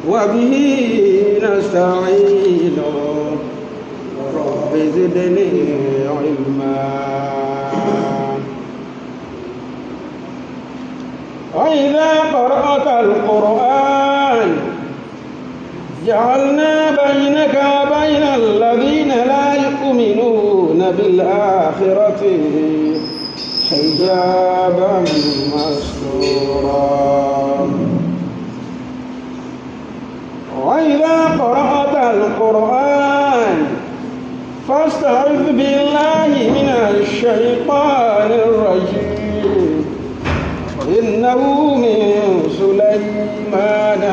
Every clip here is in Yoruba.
وبه نستعين رب زدني علما وإذا قرأت القرآن جعلنا بينك وبين الذين لا يؤمنون بالآخرة حجابا مستورا وإذا قرأت القرآن فاستعذ بالله من الشيطان الرجيم إنه من سليمان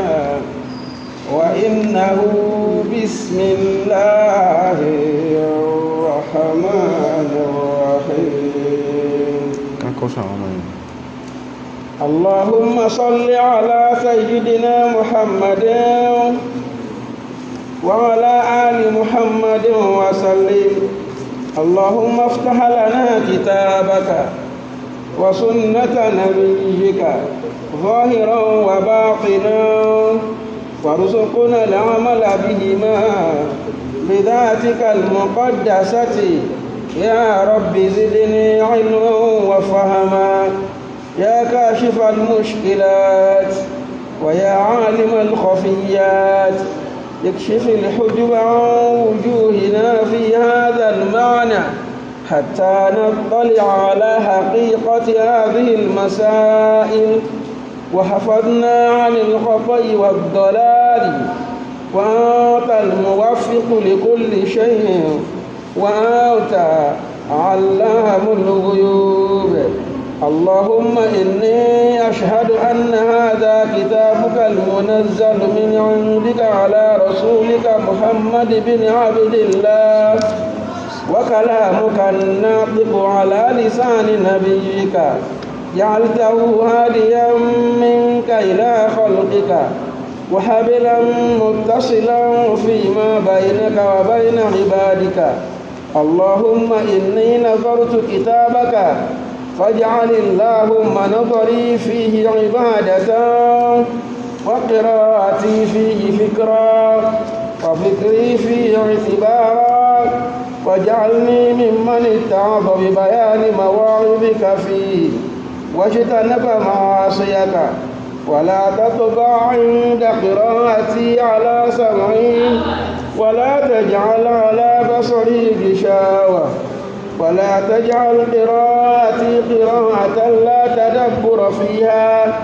وإنه بسم الله الرحمن الرحيم. اللهم صل على سيدنا محمد وعلى آل محمد وسلم. اللهم افتح لنا كتابك وسنة نبيك ظاهرا وباطنا وارزقنا العمل بهما بذاتك المقدسة يا رب زدني علما وفهما يا كاشف المشكلات ويا عالم الخفيات اكشف الحجب عن وجوهنا في هذا المعنى حتى نطلع على حقيقة هذه المسائل وحفظنا عن الخطأ والضلال وأنت الموفق لكل شيء وأنت علام الغيوب. اللهم إني أشهد أن هذا كتابك المنزل من عندك على رسولك محمد بن عبد الله وكلامك الناطق على لسان نبيك جعلته هاديا منك إلى خلقك وحبلا متصلا فيما بينك وبين عبادك. اللهم إني نظرت كتابك فاجعل اللهم نظري فيه عبادة وقراءتي فيه فكرا وفكري فيه اعتبارا واجعلني ممن اتعظ ببيان مواعظك فيه واجتنب معاصيك ولا تطبع عند قراءتي على سمعي ولا تجعل على بصري غشاوة ولا تجعل قراءتي قراءة لا تدبر فيها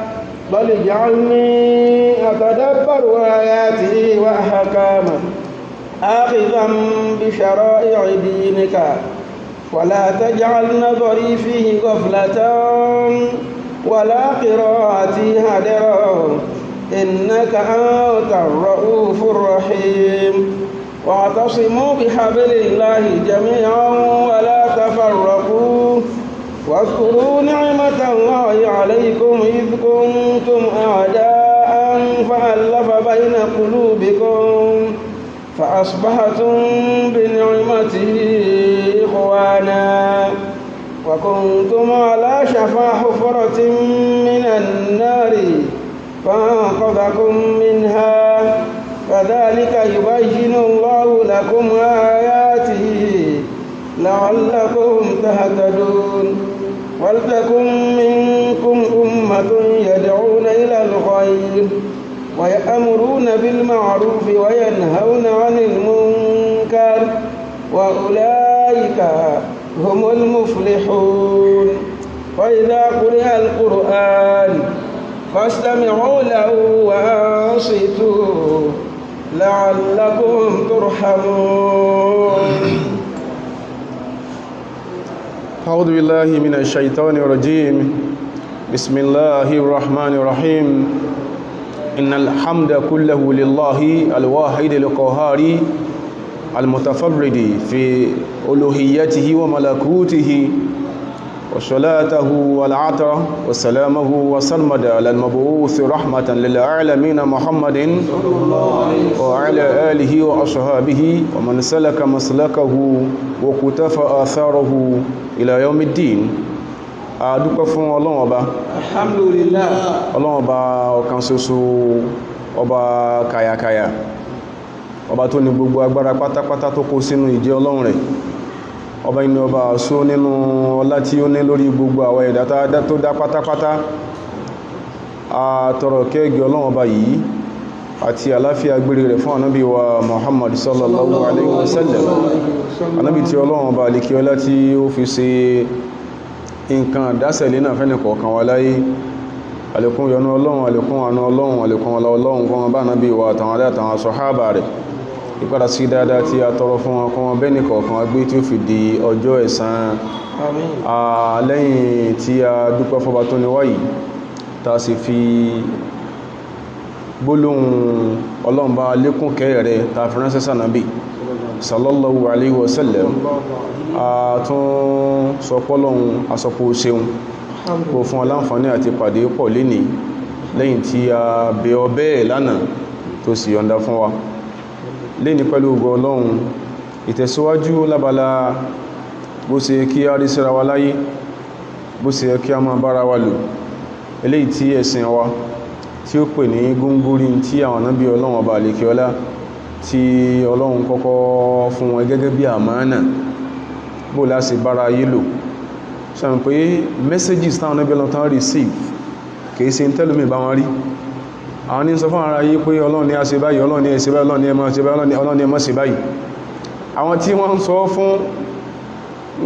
بل اجعلني أتدبر آياته وأحكامه آخذا بشرائع دينك ولا تجعل نظري فيه غفلة ولا قراءتي هدرا إنك أنت الرؤوف الرحيم. واعتصموا بحبل الله جميعا ولا تفرقوا واذكروا نعمة الله عليكم إذ كنتم أعداء فألف بين قلوبكم فأصبحتم بنعمته إخوانا وكنتم على شفا حفرة من النار فأنقذكم منها كذلك يبين الله لكم آياته لعلكم تهتدون. ولتكن منكم أمة يدعون إلى الخير ويأمرون بالمعروف وينهون عن المنكر وأولئك هم المفلحون. وإذا قرئ القرآن فاستمعوا له وأنصتوا لعلكم ترحمون. أعوذ بالله من الشيطان الرجيم. بسم الله الرحمن الرحيم. إن الحمد كله لله الواحد القهار المتفرد في ألوهيته وملكوته وصلاته والعطرة وسلامه وسلمد على المبعوث رحمة للعالمين محمد وعلى آله وأصحابه ومن سلك مسلكه وكتف آثاره إلى يوم الدين. a dúpẹ́ fún Ọlọ́run Ọba. Alhamdulillah. Ọlọ́run Ọba ọ̀kan ṣoṣo, ọba kàyàkàyà, ọba tó ní gbogbo agbára pátápátá tó kó sínú ìjẹ́ Ọlọ́run rẹ̀. Ọba inú ọba àṣó nínú ọlá tí ó ní lórí gbogbo àwọn ẹ̀dá tó dá pátápátá. A tọrọ kẹ́gì Ọlọ́run Ọba yìí àti àláfíà gbére rẹ̀ fún ànábì wa Muhammad sallallahu alaihi wasallam. Ànábì tí Ọlọ́run Ọba alikiola tí ó fi ṣe nǹkan dásẹ̀lé náà fẹ́ni kọ̀ọ̀kan wà láyé. Àlékún yọ́nú Ọlọ́run, àlékún àánú Ọlọ́run, àlékún ọlá Ọlọ́run kó máa bá ànábì wa àtàwọn àtàwọn sàhábà rẹ̀. Ìpadà sí dáadáa tí a tọrọ fún wọn kó máa bẹ́ni kọ̀ọ̀kan wá gbé tí ó fi di ọjọ́ ẹ̀san. Lẹ́yìn tí a dúpẹ́ fọ́ba tó ní wáyìí, ta sì fi gbólóhùn Ọlọ́run bá lékún kẹ́ rẹ̀ ta fi ránṣẹ́ sànábì sallallahu alaihi wasallam. A tún sọ pọ́lọ́hun asọpọ̀ ṣeun kò fún aláǹfààní àti pàdé pọ̀ lénìí lẹ́yìn tí a bẹ̀ ọ bẹ́ẹ̀ lánàá tó sì yọ̀ǹda fún wa lénìí pẹ̀lú ògo Ọlọ́run. Ìtẹ̀síwájú lábala bó ṣe kí a rí síra wa láyé, bó ṣe kí a máa bára wa lò, eléyìí tí ẹ̀sìn wa tí ó pè ní gúngúrí tí àwọn ànábì Ọlọ́run Ọba àlekíọlá tí Ọlọ́run kọ́kọ́ fún wọn gẹ́gẹ́ bí àmánà bó láti bára ayé lò. Ṣàmì pé messages táwọn ànábì Ọlọ́run tán receive kìí ṣe tẹ́lùmí bá wọn rí. Àwọn ní sọ fún ara yí pé Ọlọ́run ní a ṣe báyìí, Ọlọ́run ní ẹ ṣe báyìí, Ọlọ́run ní ẹ má ṣe báyìí, Ọlọ́run ní ẹ má ṣe báyìí. Àwọn tí wọ́n ń sọ fún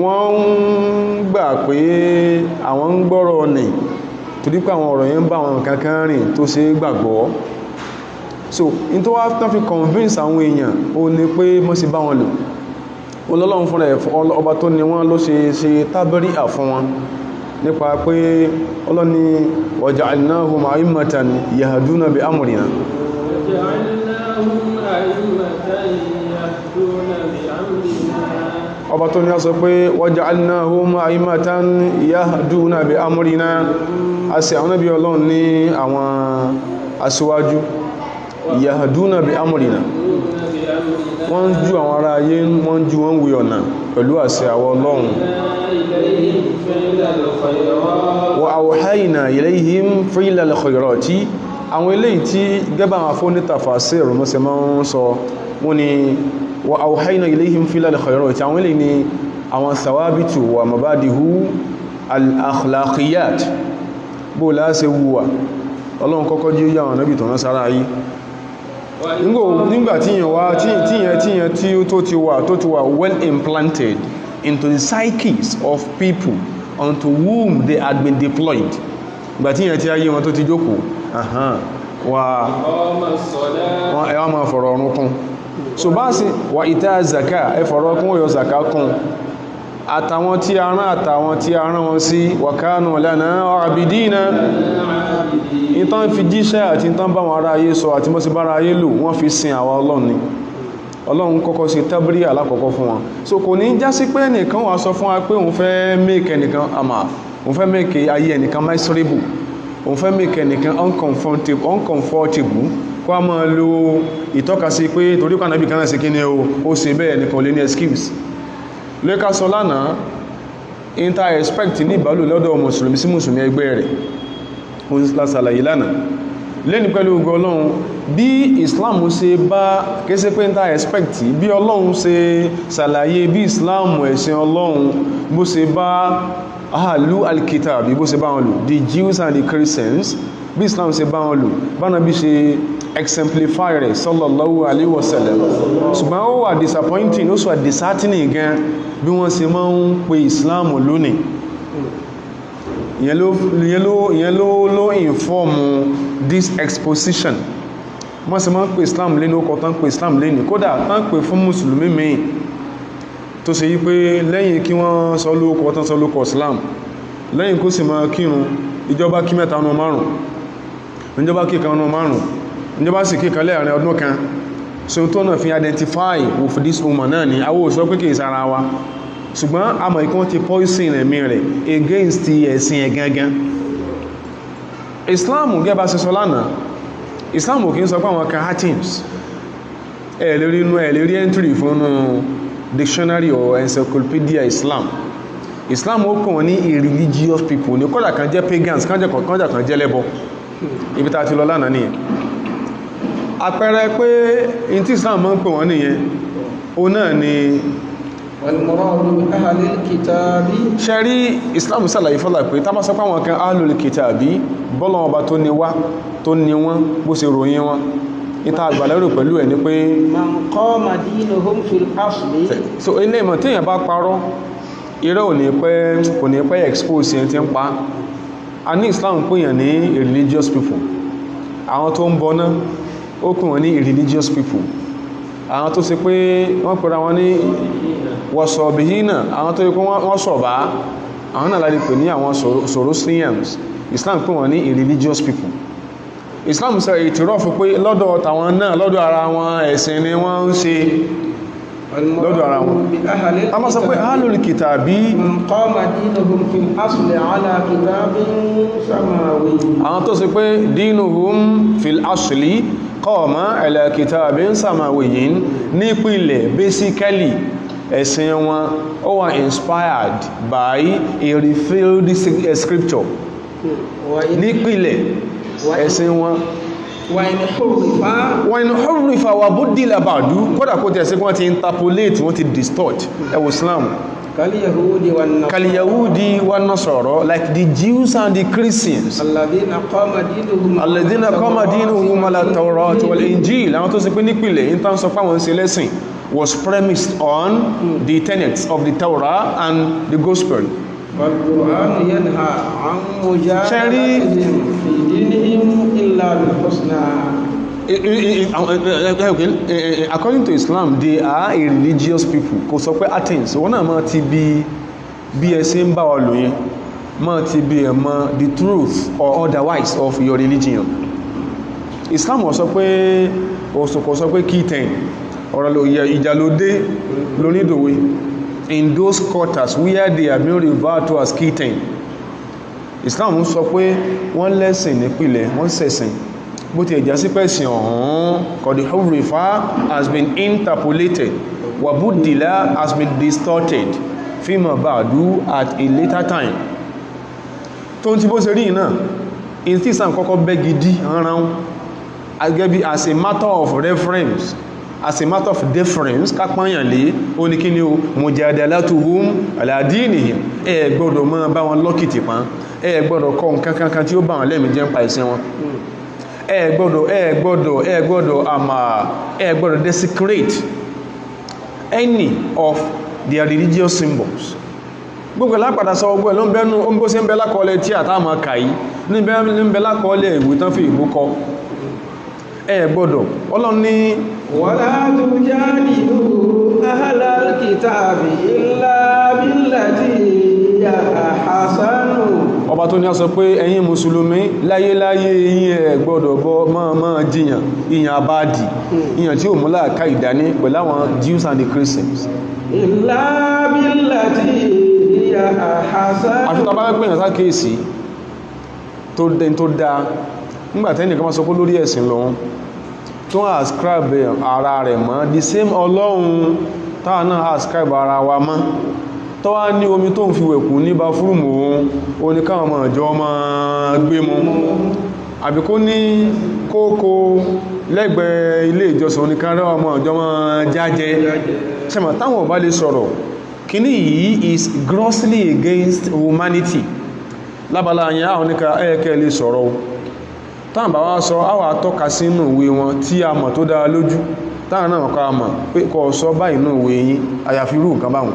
wọ́n ń gbà pé àwọn ń gbọ́rọ̀ ní torí pé àwọn ọ̀rọ̀ yẹn ń bá àwọn kankan rìn tó ṣe gbàgbọ́. So in tó wá tán fi convince àwọn èèyàn ó ní pé mọ́ sí bá wọn lò. Ọlọ́run fúnra ẹ̀ ọba tó ní wọ́n ló ṣe tábírí à fún wọn nípa pé Ọlọ́run ní waja'alnahum a'immatan yahduna bi amrina. Ọba tó ní a sọ pé waja'alnahum a'immatan yahduna bi amrina. A sì àwọn Ànábì Ọlọ́run ní àwọn aṣíwájú yahduna bi amrina. Wọ́n jú àwọn ará ayé, wọ́n jú wọn wí ọ̀nà pẹ̀lú àṣẹ àwọn Ọlọ́run. Wa awhayna ilayhim fi'lal khayrati. Àwọn eléyìí tí gẹ́bà àwọn afọ́ní tafasir mọ́sẹ̀ máa ń sọ wọ́n ni wa awhayna ilayhim fi'lal khayrati. Àwọn eléyìí ni àwọn thawabitu wa mabadihu al-akhlaqiyat bó láṣẹ wúwà. Ọlọ́run kọ́kọ́ jí yà wọn nábì tó rán sára ayé. Nígbà tíyàn tó ti wà well implanted into the psyches of people unto whom they had been deployed. Ìgbà tíyàn tí ayé wọn tó ti jókòó ẹwà máa fọ̀rọ̀ ọ̀run kún. So bá sí wà ìta zaka ẹfọ̀rọ̀ kún yọ zaka kún àtàwọn tí a rán wọn sí wa kanu lana abidina. Ìtàn fi jíṣẹ́ àti ìtàn bá wọn ará ayé sọ àti mọ́ sí bára ayé lò wọ́n fi sin àwa Ọlọ́run ni. Ọlọ́run kọ́kọ́ sí tábírí alákọ̀ọ́kọ́ fún wọn. So kò ní já sí pé ẹnìkan wà sọ fún wa pé òun fẹ́ make ẹnìkan òun fẹ́ make ayé ẹnìkan miserable, òun fẹ́ make ẹnìkan uncomfortable kó a máa lo ìtọ́ka sí pé torí kan náà bí kan náà sí kí ni ó ṣe bẹ́ẹ̀ ẹnìkan lè ní excuse. Lẹ́ka sọ lánàá inter-expect ní ìbálò lọ́dọ̀ mùsùlùmí sí mùsùlùmí ẹgbẹ́ rẹ̀ òun lásàlàyé lánàá lẹ́ni pẹ̀lú ogun Ọlọ́run bí Islam ṣe bá kése pé inter-expect bí Ọlọ́run ṣe ṣàlàyé bí Islam ẹ̀sìn Ọlọ́run bó ṣe bá ahlu al-kitab bó ṣe bá wọn lò the Jews and the Christians bí Islam ṣe bá wọn lò bána bí ṣe exemplify rẹ̀ sallallahu alaihi wasallam. Ṣùgbọ́n ó wà disappointing ó sì wà disheartening gan bí wọ́n ṣe máa ń pe Islam lónìí. Ìyẹn ló inform this exposition. Wọ́n ṣe máa ń pe Islam lé ní ó kọ tán pe Islam lé ní kódà tán pe fún mùsùlùmí mi tó ṣe yí pé lẹ́yìn kí wọ́n sọ lóòkọ tán sọ lóòkọ Islam lẹ́yìn kó sì máa kírun ìjọba kí mẹ́ta ọ̀nà márùn-ún ìjọba kí kan ọ̀nà márùn-ún ìjọba sì kí kan lẹ́ẹ̀rin ọdún kan. So tó náà fi identify with this woman náà ni awó sọ pé kìí sára wa ṣùgbọ́n àmọ̀ ikú ti poison ẹ̀mí rẹ̀ against ti ẹ̀sìn ẹ̀gangan. Islam gẹ́bà ṣe sọ lánàá Islam kìí sọ pé àwọn kan hatims ẹ̀lérí entry fún dictionary or encyclopedia Islam Islam ó pè wọ́n ní irreligious people ní kódà kan jẹ́ pagans kan jẹ́ lẹ́bọ ibi tá ti lọ lánàá nìyẹn àpẹẹrẹ pé in tí Islam máa ń pè wọ́n nìyẹn ó náà ni wal-muradu bi ahlil kitabi ṣẹ́rí Islam sàlàyé fọ́lá pé tá bá sọ pé àwọn kan ahlul kitabi bọ́lọ̀ ọba tó ní wá tó ní wọ́n bó ṣe ròyìn wọn ìta àgbàlérò pẹ̀lú ẹ̀ ní pé man qama dinuhum fil asli so ilé ìmọ̀ tí èyàn bá parọ́ irọ́ kò ní pẹ́ expose yẹn tí ń pa a ní Islam pèyàn ní religious people àwọn tó ń bọná ó pè wọ́n ní religious people àwọn tó ṣe pé wọ́n pẹ̀rọ àwọn ní wọ̀sọ̀bìhínà àwọn tó yẹ pé wọ́n sọ̀bá àwọn náà láti pè ní àwọn Sorosians Islam pè wọ́n ní religious people Islam sọ ìtìrọ̀ fún pé lọ́dọ̀ tàwọn náà lọ́dọ̀ ara wọn ẹ̀sìn ni wọ́n ń ṣe lọ́dọ̀ ara wọn a máa sọ pé ahlul kitabi man qama dinuhum fil asli ala kitabin samawi àwọn tó ṣe pé dinuhum fil asli qama ala kitabin samawiyyin nípìlẹ̀ basically ẹ̀sìn wọn ó wà inspired by a revealed scripture nípìlẹ̀ ẹ̀sìn wọn wọ́n inú hurrifa wà buddila ba'du kódà kó tẹ̀ sí wọ́n ti interpolate wọ́n ti distort ẹwọ Islam kal-yahudi wa nasara like the Jews and the Christians alladhina qama dinuhum ala tawrat wal injil àwọn tó sì pé nípìlẹ̀ in tán sọ pé àwọn ṣe lẹ́sìn was premised on the tenets of the Torah and the gospel wal-Qur'an yanha an mujahadatihim fi dinihim illa bil husna according to Islam they are a religious people kò sọ pé Athens wọ́n náà máa ti bí ẹsẹ̀ ń bá wa lò yẹn máa ti bí ẹ̀mọ́ the truth or otherwise of your religion Islam wọ́n sọ pé kò sọ pé key 10 ọ̀rọ̀ ìjà ló dé lónídòwe in those quarters where they are being referred to as key 10 Islam sọ pé wọ́n lẹ́sìn nípìlẹ̀ wọ́n ṣẹ̀sìn bó ti ẹ̀já sí pẹ̀sìn ọ̀hún kọ̀dí hurrifa has been interpolated wabudila has been distorted fima ba'du at a later time tó ń tí bó ṣe rí náà in tí Islam kọ́kọ́ bẹ́ gidi rán agẹ́bí as a matter of reference as a matter of deference kápáyàn lé oníkíní o mujadalatuhum ala dinihim ẹ gbọ́dọ̀ máa bá wọn lọ́kìtì pán ẹ gbọ́dọ̀ kọ́ nǹkan kankan tí ó bá wọn lẹ́mìí jẹ́ ń pa ìsìn wọn ẹ gbọ́dọ̀ desecrate any of their religious symbols gbogbo lápàdà sọ ọgbọ́ ẹ̀ ló ń bẹ́nu ó ń bó sí ń bẹ lákọọ́lẹ̀ tí àtàmà kàí ní ń bẹ lákọọ́lẹ̀ ìwé tán fi ìbú kọ ẹ gbọ́dọ̀ Ọlọ́run ní wala tujadilu ahlal kitabi illa billati hiya ahsanu ọba tó ní a sọ pé ẹ̀yin mùsùlùmí láyéláyé yín ẹ gbọ́dọ̀ bọ́ máa jiyàn ìyàn àbáàdì ìyàn tí ó mú láàká ìdání pẹ̀lú àwọn Jews and the Christians illa billati hiya ahsanu àṣítà bá pẹ̀yàn sákèèsí tó dáa nígbàtẹ́ nìkan máa sọ pé lórí ẹ̀sìn lọ́wọ́n tó ascribe ara rẹ̀ mọ́ the same Ọlọ́run táà náà ascribe ara wa mọ́ tó wá ní omi tó ń fi wẹ̀kù ní bá fúrùmù òun ní káwọn ọmọ ìjọ máa gbé mú àbí kó ní kókó lẹ́gbẹ̀ẹ́ ilé ìjọsìn oníkan rẹ̀ ọmọ ìjọ máa jájẹ ṣẹ́mà táwọn ọba lè sọ̀rọ̀ kíní yìí is grossly against humanity lábala yẹn àwọn oníkan ẹ̀ẹ́kẹ́ lè sọ̀rọ̀ táwọn bá wá sọ àwà tọ́ka sínú ìwé wọn tí a mọ̀ tó dára lójú táwọn náà kọ́ a mọ̀ pé kọ́ sọ báyìí nínú ìwé yín àyàfi irú nǹkan báwọn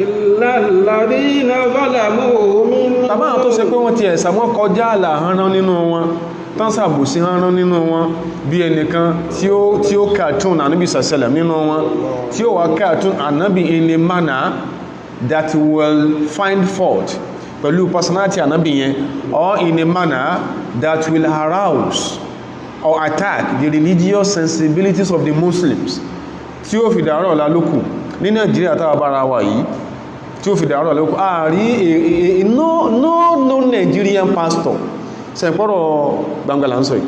ìlàlàdínà zalamu minhum tàbá àwọn tó ṣe pé wọ́n ti ẹ̀sà wọ́n kọjá àlà hánrán nínú wọn tán sàbòsí hánrán nínú wọn bí ẹnìkan tí ó cartoon ànábì sàṣẹlẹ̀ nínú wọn tí ó wá cartoon ànábì in a manner that will find fault pẹ̀lú personality ànábì yẹn or in a manner that will arouse or attack the religious sensibilities of the Muslims tí ó fi dàárọ̀ lálókù ní Nàìjíríà tàbí bára wà yìí tí ó fi dàárọ̀ lálókù ààrí no Nigerian pastor sẹ́pọ̀rọ̀ gbangala ń sọ yìí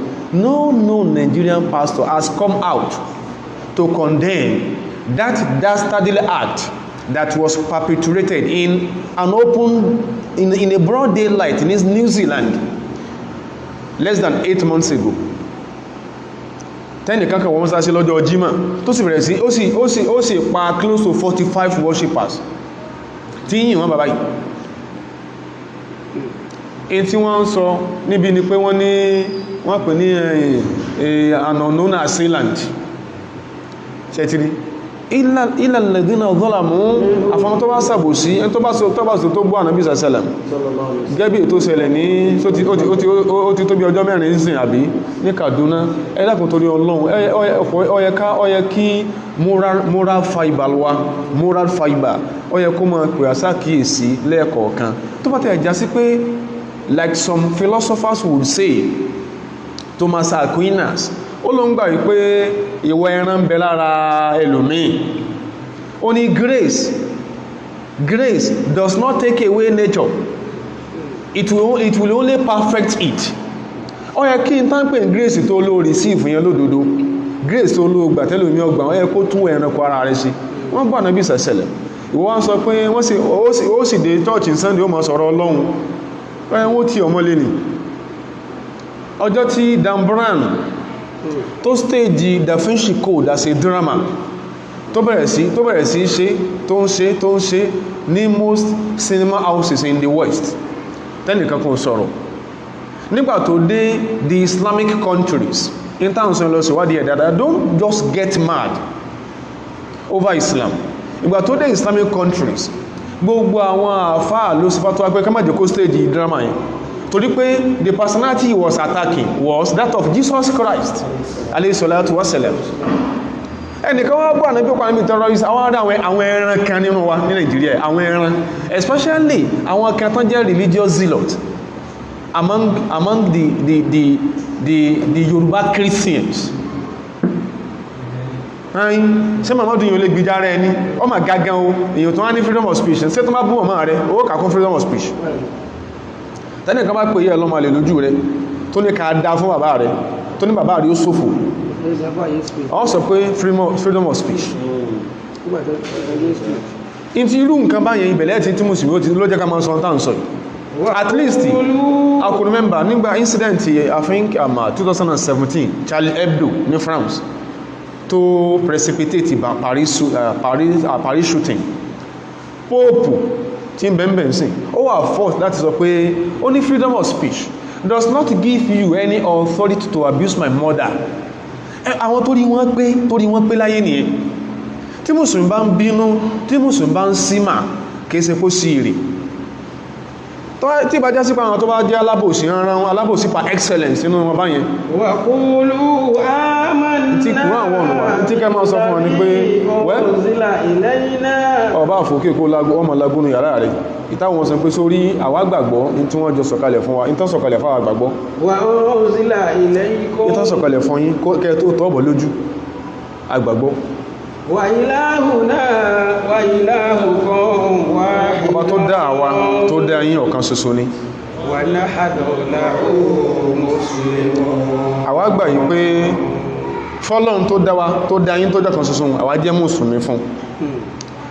no Nigerian pastor has come out to condemn that dastardly act that was perpetrated in an open, in a broad daylight in New Zealand less than 8 months ago. Tẹ́nì kankan wọ́n sáṣẹ́ lọ́jọ́ Jímọ̀ tó sì bẹ̀rẹ̀ sí ó sì pa close to 45 worshippers tí yìí wọ́n bàbá yìí. In tí wọ́n ń sọ níbi ni pé wọ́n pè ní an unknown assailant ṣẹ́tìrí ilẹ̀ lẹ́dínà zalamu àfọn tó bá sàbòsí ẹni tó bá sọ tó bú ànábì sàṣẹ́lẹ̀m gẹ́bí ètò ṣẹlẹ̀ ní ó ti tó bí ọjọ́ mẹ́rin ìsìn àbí ní Kaduna ẹlẹ́kùn torí Ọlọ́run ó yẹ kí moral fiber ó yẹ kó máa pè àsákìyèsí lẹ́ẹ̀kọ̀ọ̀kan tó bá tẹ̀ já sí pé like some philosophers would say, Thomas Aquinas ó ló ń gbà wípé ìwọ ẹran ń bẹ lára ẹlòmíì ó ní grace does not take away nature, it will only perfect it. Ó yẹ kí n tán pè grace tó ló receive yẹn lódodo, grace tó ló gbà tẹ́lòmí ọgbà ó yẹ kó tún ẹranko ara rẹ̀ sí. Wọ́n gbà náà bí sẹ̀sẹ̀lẹ̀ ìwọ wọ́n sọ pé ó sì dé church in Sunday ó máa sọ̀rọ̀ Ọlọ́run wọ́n tí ọmọlé ni. Ọjọ́ tí Dan Brown tó stage Da Vinci Code as a drama tó bẹ̀rẹ̀ sí ṣe tó ń ṣe ní most cinema houses in the West, tẹ́nìkan kò sọ̀rọ̀. Nígbà tó dé the Islamic countries in terms of lọ síwádìí ẹ̀dàdà, don't just get mad over Islam. Ìgbà tó dé Islamic countries gbogbo àwọn àfáà ló sì fàtọ́ agbẹ́ ká má jẹ́ kó stage drama yìí torí pé the personality he was attacking was that of Jesus Christ alayhi salatu wa salam. Ẹnìkan wọ́n gbọ́ àná bí ó pa níbi terrorist àwọn ẹran kan nínú wa ní Nàìjíríà, àwọn ẹran especially àwọn kan tán jẹ́ religious zealot among the Yoruba Christians. Ṣé Muhammadu yìí ò lè gbìjà rẹ̀ ní ọmọ gagan o èyàn tó wá ní freedom of speech ṣe tó má bú ọmọ rẹ̀ owó kàkún freedom of speech. Tẹ́lẹ̀ kan bá pè yẹ́ ọlọ́mọ alè lójú rẹ̀ tó ní ká dá fún bàbá rẹ̀ tó ní bàbá rẹ̀ ó ṣòfò, ó sọ pé freedom of speech. In ti irú nǹkan báyẹn ibẹ̀lẹ̀ tí Mùsùlùmí ló jẹ́ ká máa sọ tán sọ at least I could remember nígbà incident I think 2017 Charlie Hebdo ní France to precipitate Paris shooting. Pope tí ń bẹ̀m̀bẹ̀ sí ó wà forced láti sọ pé only freedom of speech does not give you any authority to abuse my mother. Àwọn torí wọ́n pé láyé nìyẹn. Tí Mùsùlùmí bá ń bínú, tí Mùsùlùmí bá ń símà kéèsè kó sí ìrì tí bá já sí pa àwọn tó bá jẹ́ alábòsí ránran alábòsí pa excellence nínú wọn báyẹn. Wa qulu amanna tí kùn àwọn ọ̀nà wà tí kẹ́ máa sọ fún wọn ní pé ọba àfòkè kó ọmọ lagúnú yàrá rẹ̀ ìtàwọn sọ pé sórí àwa gbàgbọ́ ní tí wọ́n jọ sọ̀kalẹ̀ fún wa ìtàn sọ̀kalẹ̀ fún àwa gbàgbọ́ ìtàn sọ̀kalẹ̀ fún yín kẹ́ tó tọ́bọ̀ lójú àgbàgbọ́. Wa ilahuna wa ilahukum wahid. Ọba tó dá àwa tó dá yín ọ̀kan ṣoṣo ni. Wa nahnu lahu muslimun. Àwa gbà yí pé fọ́lọ́run tó dá wa tó dá yín tó dá kan ṣoṣo àwa jẹ́ mùsùlùmí fún.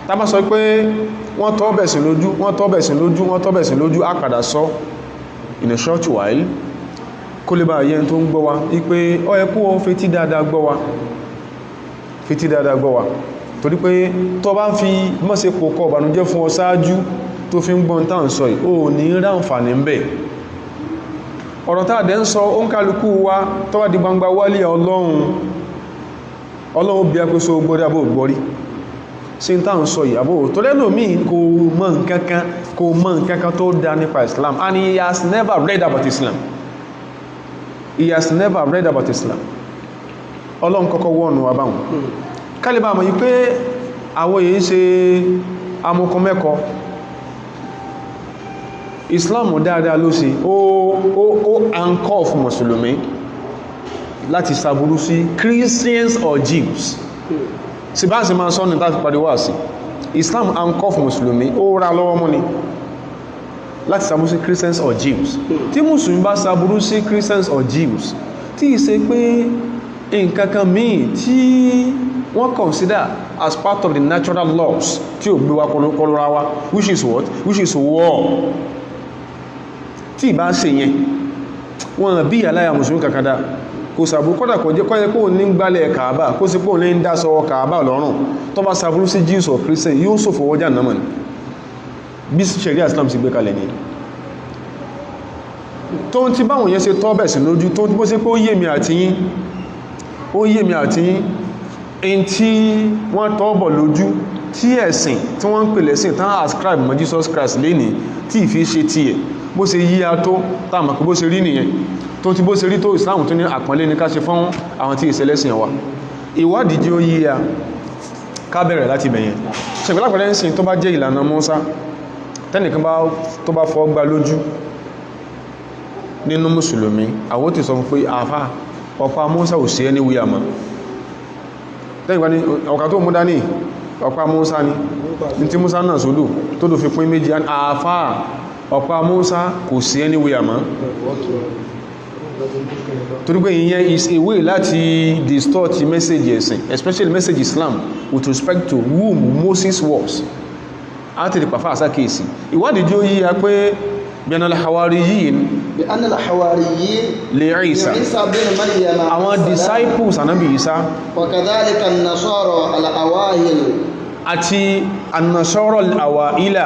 Tá bá sọ pé wọ́n tọ́ bẹ̀sìn lójú á padà sọ in a short while kó lè bá yẹn tó ń gbọ́ wa wípé ó yẹ kó o fetí dáadáa gbọ́ wa torí pé tó bá ń fi mọ́sẹ̀ pòkọ ìbànújẹ́ fún ọ sáájú tó fi ń gbọ́n tàà ń sọ yìí ó ní ráǹfààní ń bẹ̀. Ọ̀rọ̀ tàà dẹ̀ ń sọ ó ń kálukú wa tó wá di gbangba wálé Ọlọ́run bí apéso gbọ́rí abó gbọ́rí sí tàà ń sọ yìí abó tó lẹ́nu mí kò mọ̀ nǹkankan tó dá nípa Islam and he has never read about Islam. Ọlọ́run kọ́kọ́ wọ́nù wa báhùn kálíbà mọ̀ yí pé àwọn èyí ṣe amukun mẹ́kọ Islam dáadáa ló ṣe ó àǹkọ́ fún mùsùlùmí láti sàbúrú sí Christians or Jews sí bá sì máa sọ́nà láti pàdíwá sí Islam àǹkọ́ fún mùsùlùmí ó rà lọ́wọ́ mú ni láti sàbúrú sí Christians or Jews tí mùsùlùmí bá sàbúrú sí Christians or Jews tí ì ṣe pé nǹkankan míì tí wọ́n consider as part of the natural laws tí ò gbé wa kọlọ́ra wa, which is what? Which is war. Tí ìbá ṣe yẹn wọ́n bí aláyà mùsùlùmí kàkàdá kò sàbú kọ́dà kò jẹ́ kọ́yẹ kó ní gbálẹ̀ kàábà kó sí pò ní ń dá sọ kàábà lọ́rùn tó bá sàbúrú sí Jews or Christian yóò sòfò wọ́jà náà mọ̀ ní bí ṣẹ̀ríà Islam sì gbé kalẹ̀ ní tó ń ti báwọn yẹn ṣe tọ́ bẹ̀ sí lójú tó ń bó sí pé ó yé mi àti yín in tí wọ́n tọ́ bọ̀ lójú tí ẹ̀sìn tí wọ́n ń pè lẹ́sìn tán ascribe mọ́ Jesus Christ lénìí tí ìfi ṣe tiẹ̀ bó ṣe yí a tó táàmà kò bó ṣe rí nìyẹn tó ti bó ṣe rí tó Islam tó ní àpọ́nlé ní ká ṣe fún àwọn tí ìṣẹ́lẹ́sìn wa ìwádìí jí ó yí a ká bẹ̀rẹ̀ láti bẹ̀yẹn ṣẹ̀gbẹ́lápẹ̀lẹ́ ń sìn tó bá jẹ́ ìlànà Mùsá tẹ́nìkan tó bá fọ́ gbá lójú nínú mùsùlùmí àwọn ti sọ pé àfá ọ̀pá Mùsá ò sí ẹni wíyà mọ́ tẹ́yìnbá ní ọ̀ká tó mú dání ọ̀pá Mùsá ní tí Mùsá náà sólò tó lò fi pín méjì àfá ọ̀pá Mùsá kò sí ẹni wíyà mọ́ torí pé ìyẹn is a way láti distort message ẹ̀sìn especially message Islam with respect to whom Moses was àti ìpàfà àsákèsì ìwádìí jí ó yí ya pé بأن الحواريين لعيسى àwọn disciples Ànábì Ìsá وكذلك النصارى الأواهل àti النصارى الأواهل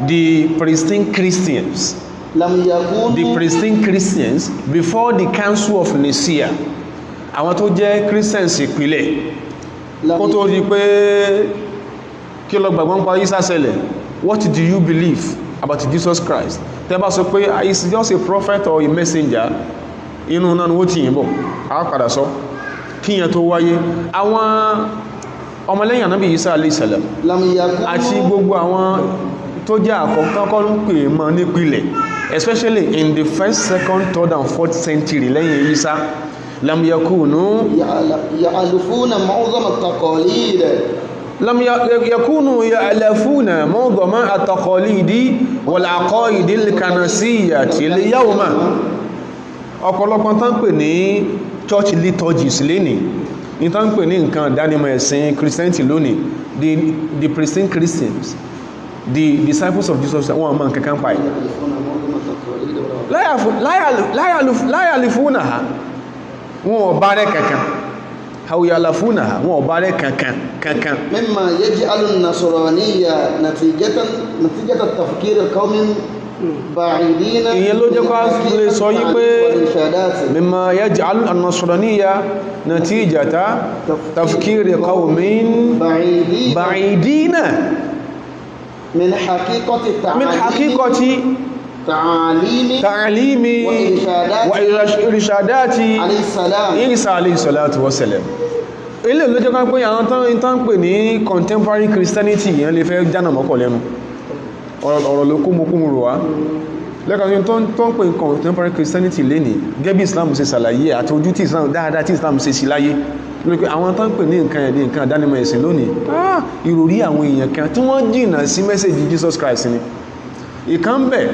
the pristine Christians the pristine Christians before the Council of Nicaea àwọn tó jẹ́ Christians ìpìlẹ̀ kó tó di pé kí ló gbàgbọ́ nípa Ìsá ṣẹlẹ̀ what do you believe about Jesus Christ tẹ́ bá sọ pé is just a prophet or a messenger inú náà wó tí yìnbọ̀ a padà sọ kíyàn tó wáyé àwọn ọmọlẹ́yìn Ànábì Ìsá alayhi salam àti gbogbo àwọn tó jẹ́ àkọ́kọ́ ń pè mọ́ nípìlẹ̀ especially in the first, second, third and fourth century lẹ́yìn Ìsá lam yakunu يألفون معظم التقاليد لم يكونوا يألفون معظم التقاليد والعقائد الكنسية اليوم ọ̀pọ̀lọpọ̀ tán pè ní church liturgies lénìí ní tán pè ní nǹkan ìdánimọ̀ ẹ̀sìn Christianity lónìí the pristine Christians the disciples of Jesus wọ́n mọ̀ nǹkan kan pa ẹ̀ láyàlùfúnà wọn bá rẹ̀ kankan hauyalafuna wọn bá rẹ̀ kankan مما يجعل النصرانية نتيجة التفكير القوم بعيدين ìyẹn ló jẹ́ ká lè sọ yí pé مما يجعل النصرانية نتيجة تفكير قوم بعيدين من حقيقة تعليم وإرشادات Isa alayhi salatu wa salam ilé ló jẹ́ ká pé àwọn tán pè ní contemporary Christianity yẹn lè fẹ́ jánà mọ́kọ̀ lẹ́nu ọ̀rọ̀ ló kú mú rò wá lẹ́kọ̀ọ́ tó ń pè contemporary Christianity lénìí gẹ́bí Islam ṣe ṣàlàyé àti ojú tí Islam dáadáa tí Islam ṣe sí láyé lórí pé àwọn tán pè ní nǹkan ẹ̀dẹ̀ nǹkan àdánimọ̀ ẹ̀sìn lónìí ìròrí àwọn èèyàn kan tí wọ́n jìnnà sí mẹ́sẹ̀jì Jesus Christ ni ìkan bẹ̀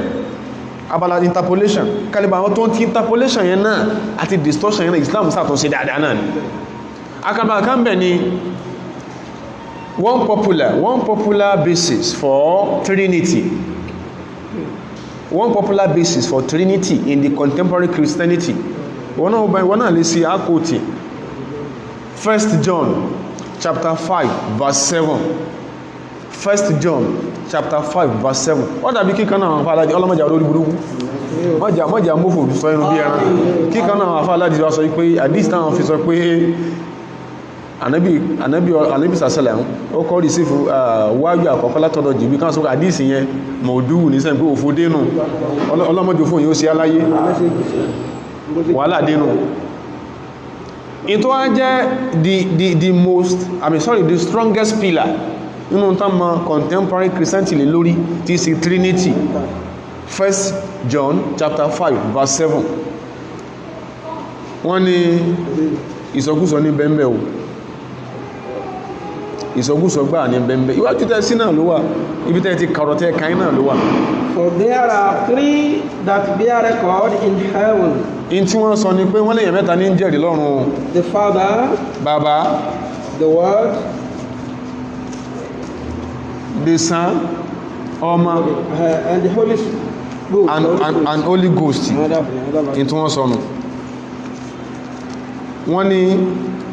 abala interpolation kálíbà àwọn tó ń ti interpolation yẹn náà àti distortion yẹn náà Islam ṣàtúnṣe dáadáa náà ni akaba kan bẹ̀ ni one popular basis for Trinity in the contemporary Christianity wọ́n náà lè sí àkótì 1 John chapter 5 verse 7 1 John chapter 5 verse 7 wọ́n dàbí kíkan náà àfá aláàdì ọlọ́mọjà olórí burúkú mọ́jà mọ́fò sọ inú bí ẹran kíkan náà àfá aláàdì wá sọ pé àdís náà fi sọ pé ànábì sàṣẹ́lẹ̀ ó kọ́ rí sí fún wáyé àkọ́kọ́ látọ̀dọ̀ jìbí kan sọ àdís yẹn mọ̀ọ́dú ní sẹ́yìn pé òfò dénú ọlọ́mọjò fún yóò sí aláyé wàhálà dénú ìtọ́ wá jẹ́ the strongest pillar nínú tán mọ contemporary Christianity lè lórí tí sí Trinity 1 John chapter 5 verse 7 wọ́n ní ìsọkúsọ ní bẹ́ẹ̀bẹ̀ o ìsọkúsọ gbà ní bẹ́ẹ̀bẹ̀ ìwájú tẹ́ sí náà ló wà ibi tẹ́ ti kàrọ̀tẹ́ káyín náà ló wà. For there are three that bear record in heaven. In tí wọ́n sọ ni pé wọ́n lèyàn mẹ́ta ní jẹ́rìí lọ́run. The Father, Bàbá, the word, the Son, ọmọ, and the Holy Ghost. and Holy Ghost. In tí wọ́n sọnù. Wọ́n ní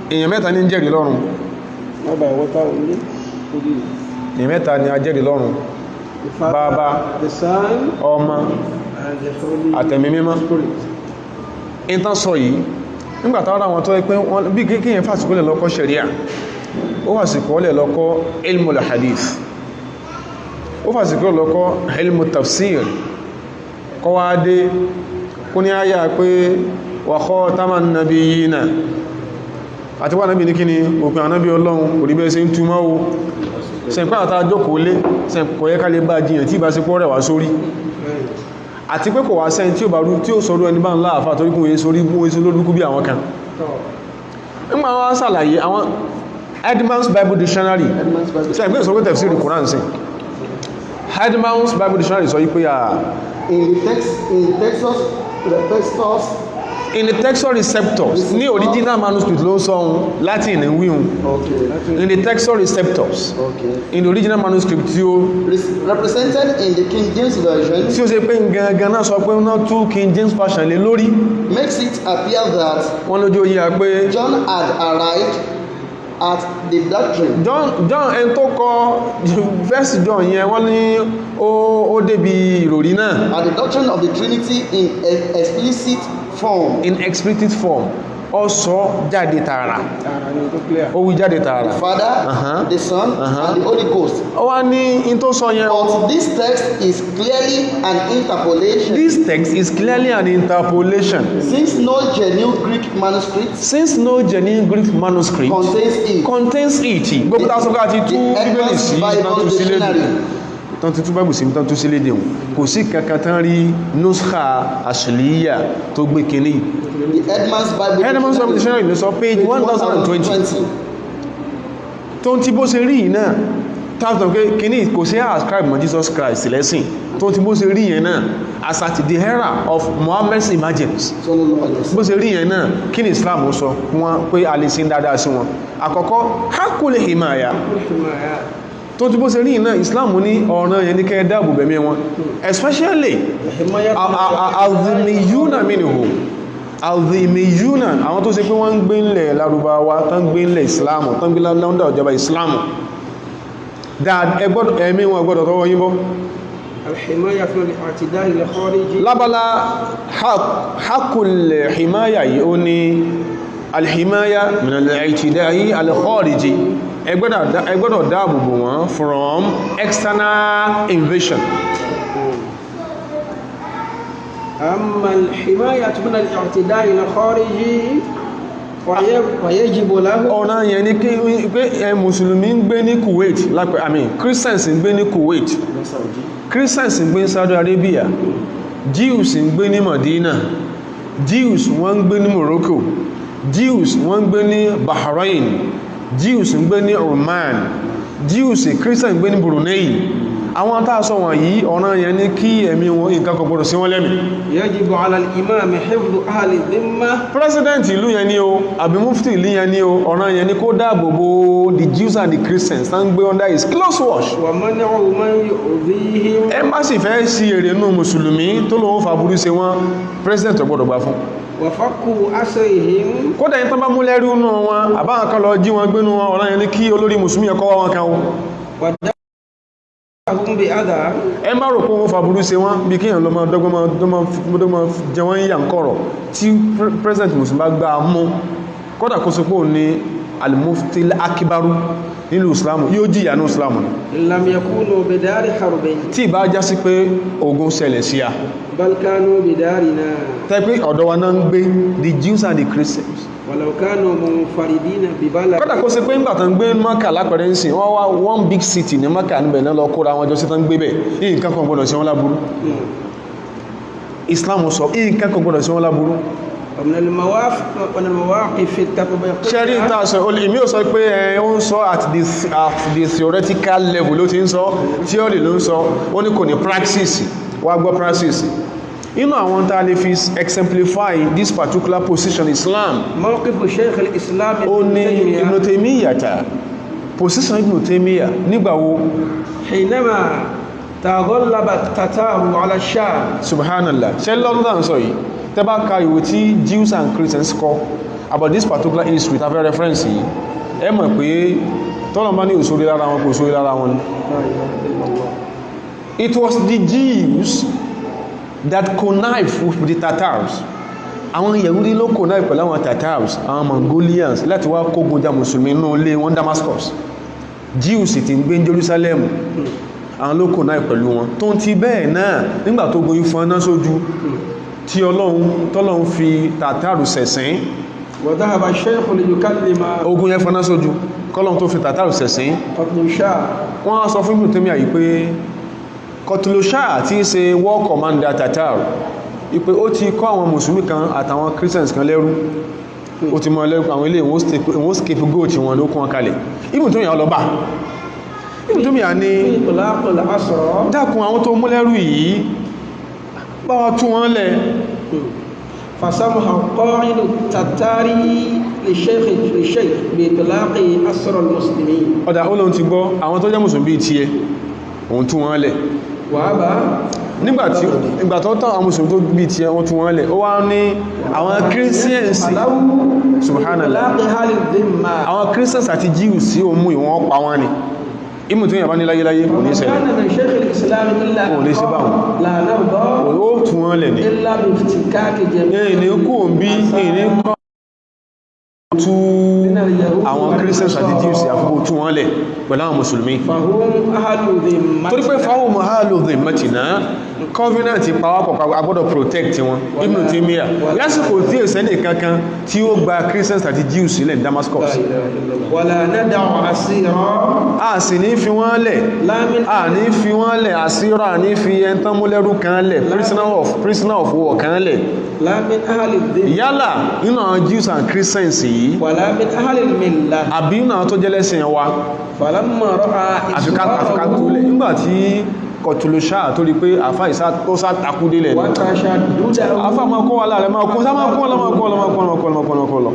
èèyàn mẹ́ta ní jẹ́rìí lọ́run. Not by water only. Èèyàn mẹ́ta ní a jẹ́rìí lọ́run. The Father, Baba, the Son, ọmọ, and the Holy àtẹ̀mí mímọ́. Spirit. Ìtàn sọ yìí, nígbàtà ọ̀rọ̀ àwọn tó pé wọ́n bí kíyàn fásitì lè lọ́kọ́ ṣẹ̀ríà, ó fásitì lè lọ́kọ́ ilmul hadith, ó fásitì lè lọ́kọ́ ilmul tafsir, kọ́ wá dé kó ní ayá pé wa khataman nabiyina, àti wà nábi ní kíni òpin ànábí ọlọ́run kò rí bẹ́ẹ̀ sí ń túmọ̀ o, sẹ̀pẹ́ àtà jókòó lé sẹ̀pẹ́ yẹ ká lè bá jiyàn tí ìbá sí pọ́ rẹ̀ wá sórí, àti pé kò wá sẹ́yìn tí ó bá rú tí ó sọ̀rọ̀ ẹni bá ń láàfà torí kún èso rí mú èso lórúkú bí àwọn kan. nígbà wọn sàlàyé àwọn Edmonds Bible Dictionary sí ẹgbẹ́ ìsọ̀rọ̀ tẹ̀fsí rí Quran sí Edmonds Bible Dictionary sọ wípé In the Textus Receptors ní original manuscript ló sọ Latin ní wíhun in the Textus Receptors in the original manuscript tí ó represented in the King James Version tí ó ṣe pé gangan náà sọ pé wọ́n tú King James Version lé lórí makes it appear that wọ́n lójú oyé pé John had arrived at the doctrine. John ẹn tó kọ verse John yẹn wọ́n ní ó débi ìròrí náà At the doctrine of the Trinity in explicit form. in explicit form ó sọ jáde tààrà ó wí jáde tààrà The Father, the Son, and the Holy Ghost. ó wá ní in tó sọ yẹn But this text is clearly an interpolation. this text is clearly an interpolation Since no genuine Greek manuscript since no genuine Greek manuscript contains it gbogbo tá a sọ ká ti tú bíbélì sí tán tú sílé tán ti tú báìbù sí tán tú sílé dẹ̀hùn kò sí kankan tán rí nuskha asliya tó gbé kìíní The Edmonds Bible Dictionary ló sọ page 1020 tó ń tí bó ṣe rí náà tàbí pé kìíní kò sí ascribe mọ́ Jesus Christ lẹ́sìn tó ń tí bó ṣe rí yẹn náà as at the era of Muhammad's emergence bó ṣe rí yẹn náà kí ni Islam ó sọ wọn pé a lè sin dáadáa sí wọn àkọ́kọ́ hakul himaya tó tí bó ṣe rí náà Islam ní ọ̀ràn yẹn ní kẹ́ dáàbò bẹ̀mí wọn especially al-dhimiyuna minhu al-dhimiyuna àwọn tó ṣe pé wọ́n ń gbé ńlẹ̀ Lárúbáwá tán gbé ńlẹ̀ Islam tán gbé lọ́ndà ìjọba Islam ẹ̀mí wọn gbọ́dọ̀ tọwọ́ yín bọ́ الحماية من الاعتداء الخارجي lábálá hakul himaya yìí ó ní alhimaya min al-i'tida'i al-khariji ẹ gbọ́dọ̀ dáàbòbò wọn from external invasion. أما الحماية من الاعتداء الخارجي فيجب له ọ̀nà yẹn ni pé mùsùlùmí ń gbé ní Kuwait Christians ń gbé ní Kuwait Christians ń gbé ní Saudi Arabia Jews ń gbé ní Medina Jews wọ́n ń gbé ní Morocco Jews wọ́n ń gbé ní Bahrain Jews ń gbé ní Oman Jews Christian ń gbé ní Brunei àwọn tá a sọ wọ̀nyí ọ̀nà yẹn ní kí ẹ̀mí wọn nǹkan kò gbọdọ̀ sí wọn lẹ́mí. يجب على الإمام حفظ أهل الذمة. President ìlú yẹn ni o àbí mufti ìlú yẹn ni o ọ̀nà yẹn ni kó dáàbò bo the Jews and the Christians tán gbé under his close watch. ومنع من يؤذيهم. ẹ má sì fẹ́ sí èrè nù mùsùlùmí tó lòun fàbúrú ṣe wọn president ò gbọdọ̀ gbà fún. وفك أسرهم. kódà yẹn tán bá mú lẹ́rú nù wọn àbáwọn kan lọ jí wọn gbénu wọn ọ̀nà yẹn ni kí olórí mùsùlùmí yẹn kọ́ wá wọn kan o. ẹ má rò pé wọ́n fàbúrú ṣe wọ́n bí kíyàn lọ́mọ dọ́gbọ́n jẹ wọ́n yà ń kọ̀rọ̀ tí president Muslim bá gbá mú kọ́dà kó sọ pé ò ní al-mufti akibaru nílùú Islam yóò jìyà ní Islam lam yakunu bidari harbin tí ìbá já sí pé ogun ṣẹlẹ̀ sí a bal kanu bidarina tẹ́ pé ọ̀dọ̀ wa náà ń gbé the Jews and the Christians walau kanu munfaridina bibala kọ́dà kó sí pé ńgbà tán gbé Mákà lápẹ̀rẹ̀ ń sìn wọ́n wá one big city ní Mákà níbẹ̀ náà lọ kóra wọn jọ sí tán gbé bẹ̀ nǹkan kan gbọdọ̀ sí wọn láburú Islam sọ nǹkan kan gbọdọ̀ sí wọn láburú ومن المواقف التطبيقية ṣẹ́rí ìtàṣọ olèmí ò sọ pé ó ń sọ at the theoretical level ló ti ń sọ theory ló ń sọ ó ní kò ní praxis wá gbọ́ praxis inú àwọn tá a lè fi exemplify this particular position Islam موقف شيخ الإسلام ó ní Ibn Taymiyyah position Ibn Taymiyyah nígbàwo حينما تغلب التتار على الشام. subhanallah ṣe lọ́dún dáa ń sọ yìí tẹ́ bá ka ìwé tí Jews and Christians kọ about this particular history tá fẹ́ reference yìí ẹ mọ̀ pé tọ́lọ̀ bá ní òṣòrí lára wọn kò òṣòrí lára wọn. It was the Jews that connived with the Tatars. Àwọn Yahudi ló connive pẹ̀lú àwọn Tatars, àwọn Mongolians láti wá kógun jà Mùsùlùmí nínú ilé wọn Damascus. Jews ti ń gbé ní Jerusalem, àwọn ló connive pẹ̀lú wọn. Tó ń ti bẹ́ẹ̀ náà nígbà tó goyún fún ọ̀nà sójú tí Ọlọ́run fi Tataru sẹ̀sìn. وذهب الشيخ ليكلم Ogun yẹn fọ́nà sójú kọ́lọ́run tó fi Tataru sẹ̀sìn. قطلشاه. Wọ́n á sọ fún Ibn Taymiyyah yìí pé Qutlusha tí í ṣe war commander Tatar ipé ó ti kọ́ àwọn mùsùlùmí kan àtàwọn Christians kan lẹ́rú ó ti mọ́ lẹ́rú àwọn ilé ìwọ́n scapegoat wọn ló kún wọn kalẹ̀ Ibn Taymiyyah lọ bá Ibn Taymiyyah ní إطلاق الأسرى. dákun àwọn tó mú lẹ́rú yìí bá wa tú wọn lẹ̀ فسمح القاعد التتاري للشيخ بإطلاق أسرى المسلمين. ọ̀dà ó lóun ti gbọ́ àwọn tó jẹ́ mùsùlùmí tiẹ̀ òun tú wọn lẹ̀ وأبى nígbàtí ìgbà tó tán àwọn mùsùlùmí tó bí tiẹ̀ wọ́n tú wọn lẹ̀ ó wá ní àwọn Christians subhanallah إطلاقها للذمة. àwọn Christians àti Jews sí òun mú ìwọ̀n pa wọn ni Ibn Taymiyyah bá ní láyéláyé kò ní ṣẹlẹ̀ كان من شيخ الإسلام إلا Kò lè ṣe báwọn. لا نرضى ó tú wọn lẹ̀ ní إلا بافتكاك جميع ní kú òun bí ní kọ́ tú àwọn Christians àti Jews àfikò tú wọn lẹ̀ pẹ̀lú àwọn mùsùlùmí فهم أهل ذمة. torí pé fáwọn mahalu dhimmatina covenant pàwápọ̀ agbọ́dọ̀ protect wọn Ibn Taymiyyah lásìkò tí èsẹ́nì kankan tí ó gba Christians àti Jews sílẹ̀ ní Damascus ولا ندع أسيرا a sì ní fi wọ́n lẹ̀ لا من a ní fi wọ́n lẹ̀ àsírà ní fi ẹntán múlẹ́rú kan lẹ̀ prisoner of war kan lẹ̀ لا من أهل الذمة yálà nínú àwọn Jews and Christians yìí ولا من أهل الملة. àbí nínú àwọn tó jẹ́lẹ́sìn wa فلما رأى àfikà tó lẹ̀ nígbàtí Qutlusha tó rí pé àfá ìsá tó sá takúdé lẹ̀ ní وتشدده àfá máa kọ́ wà láàrẹ máa kọ́ sá máa kọ́ lọ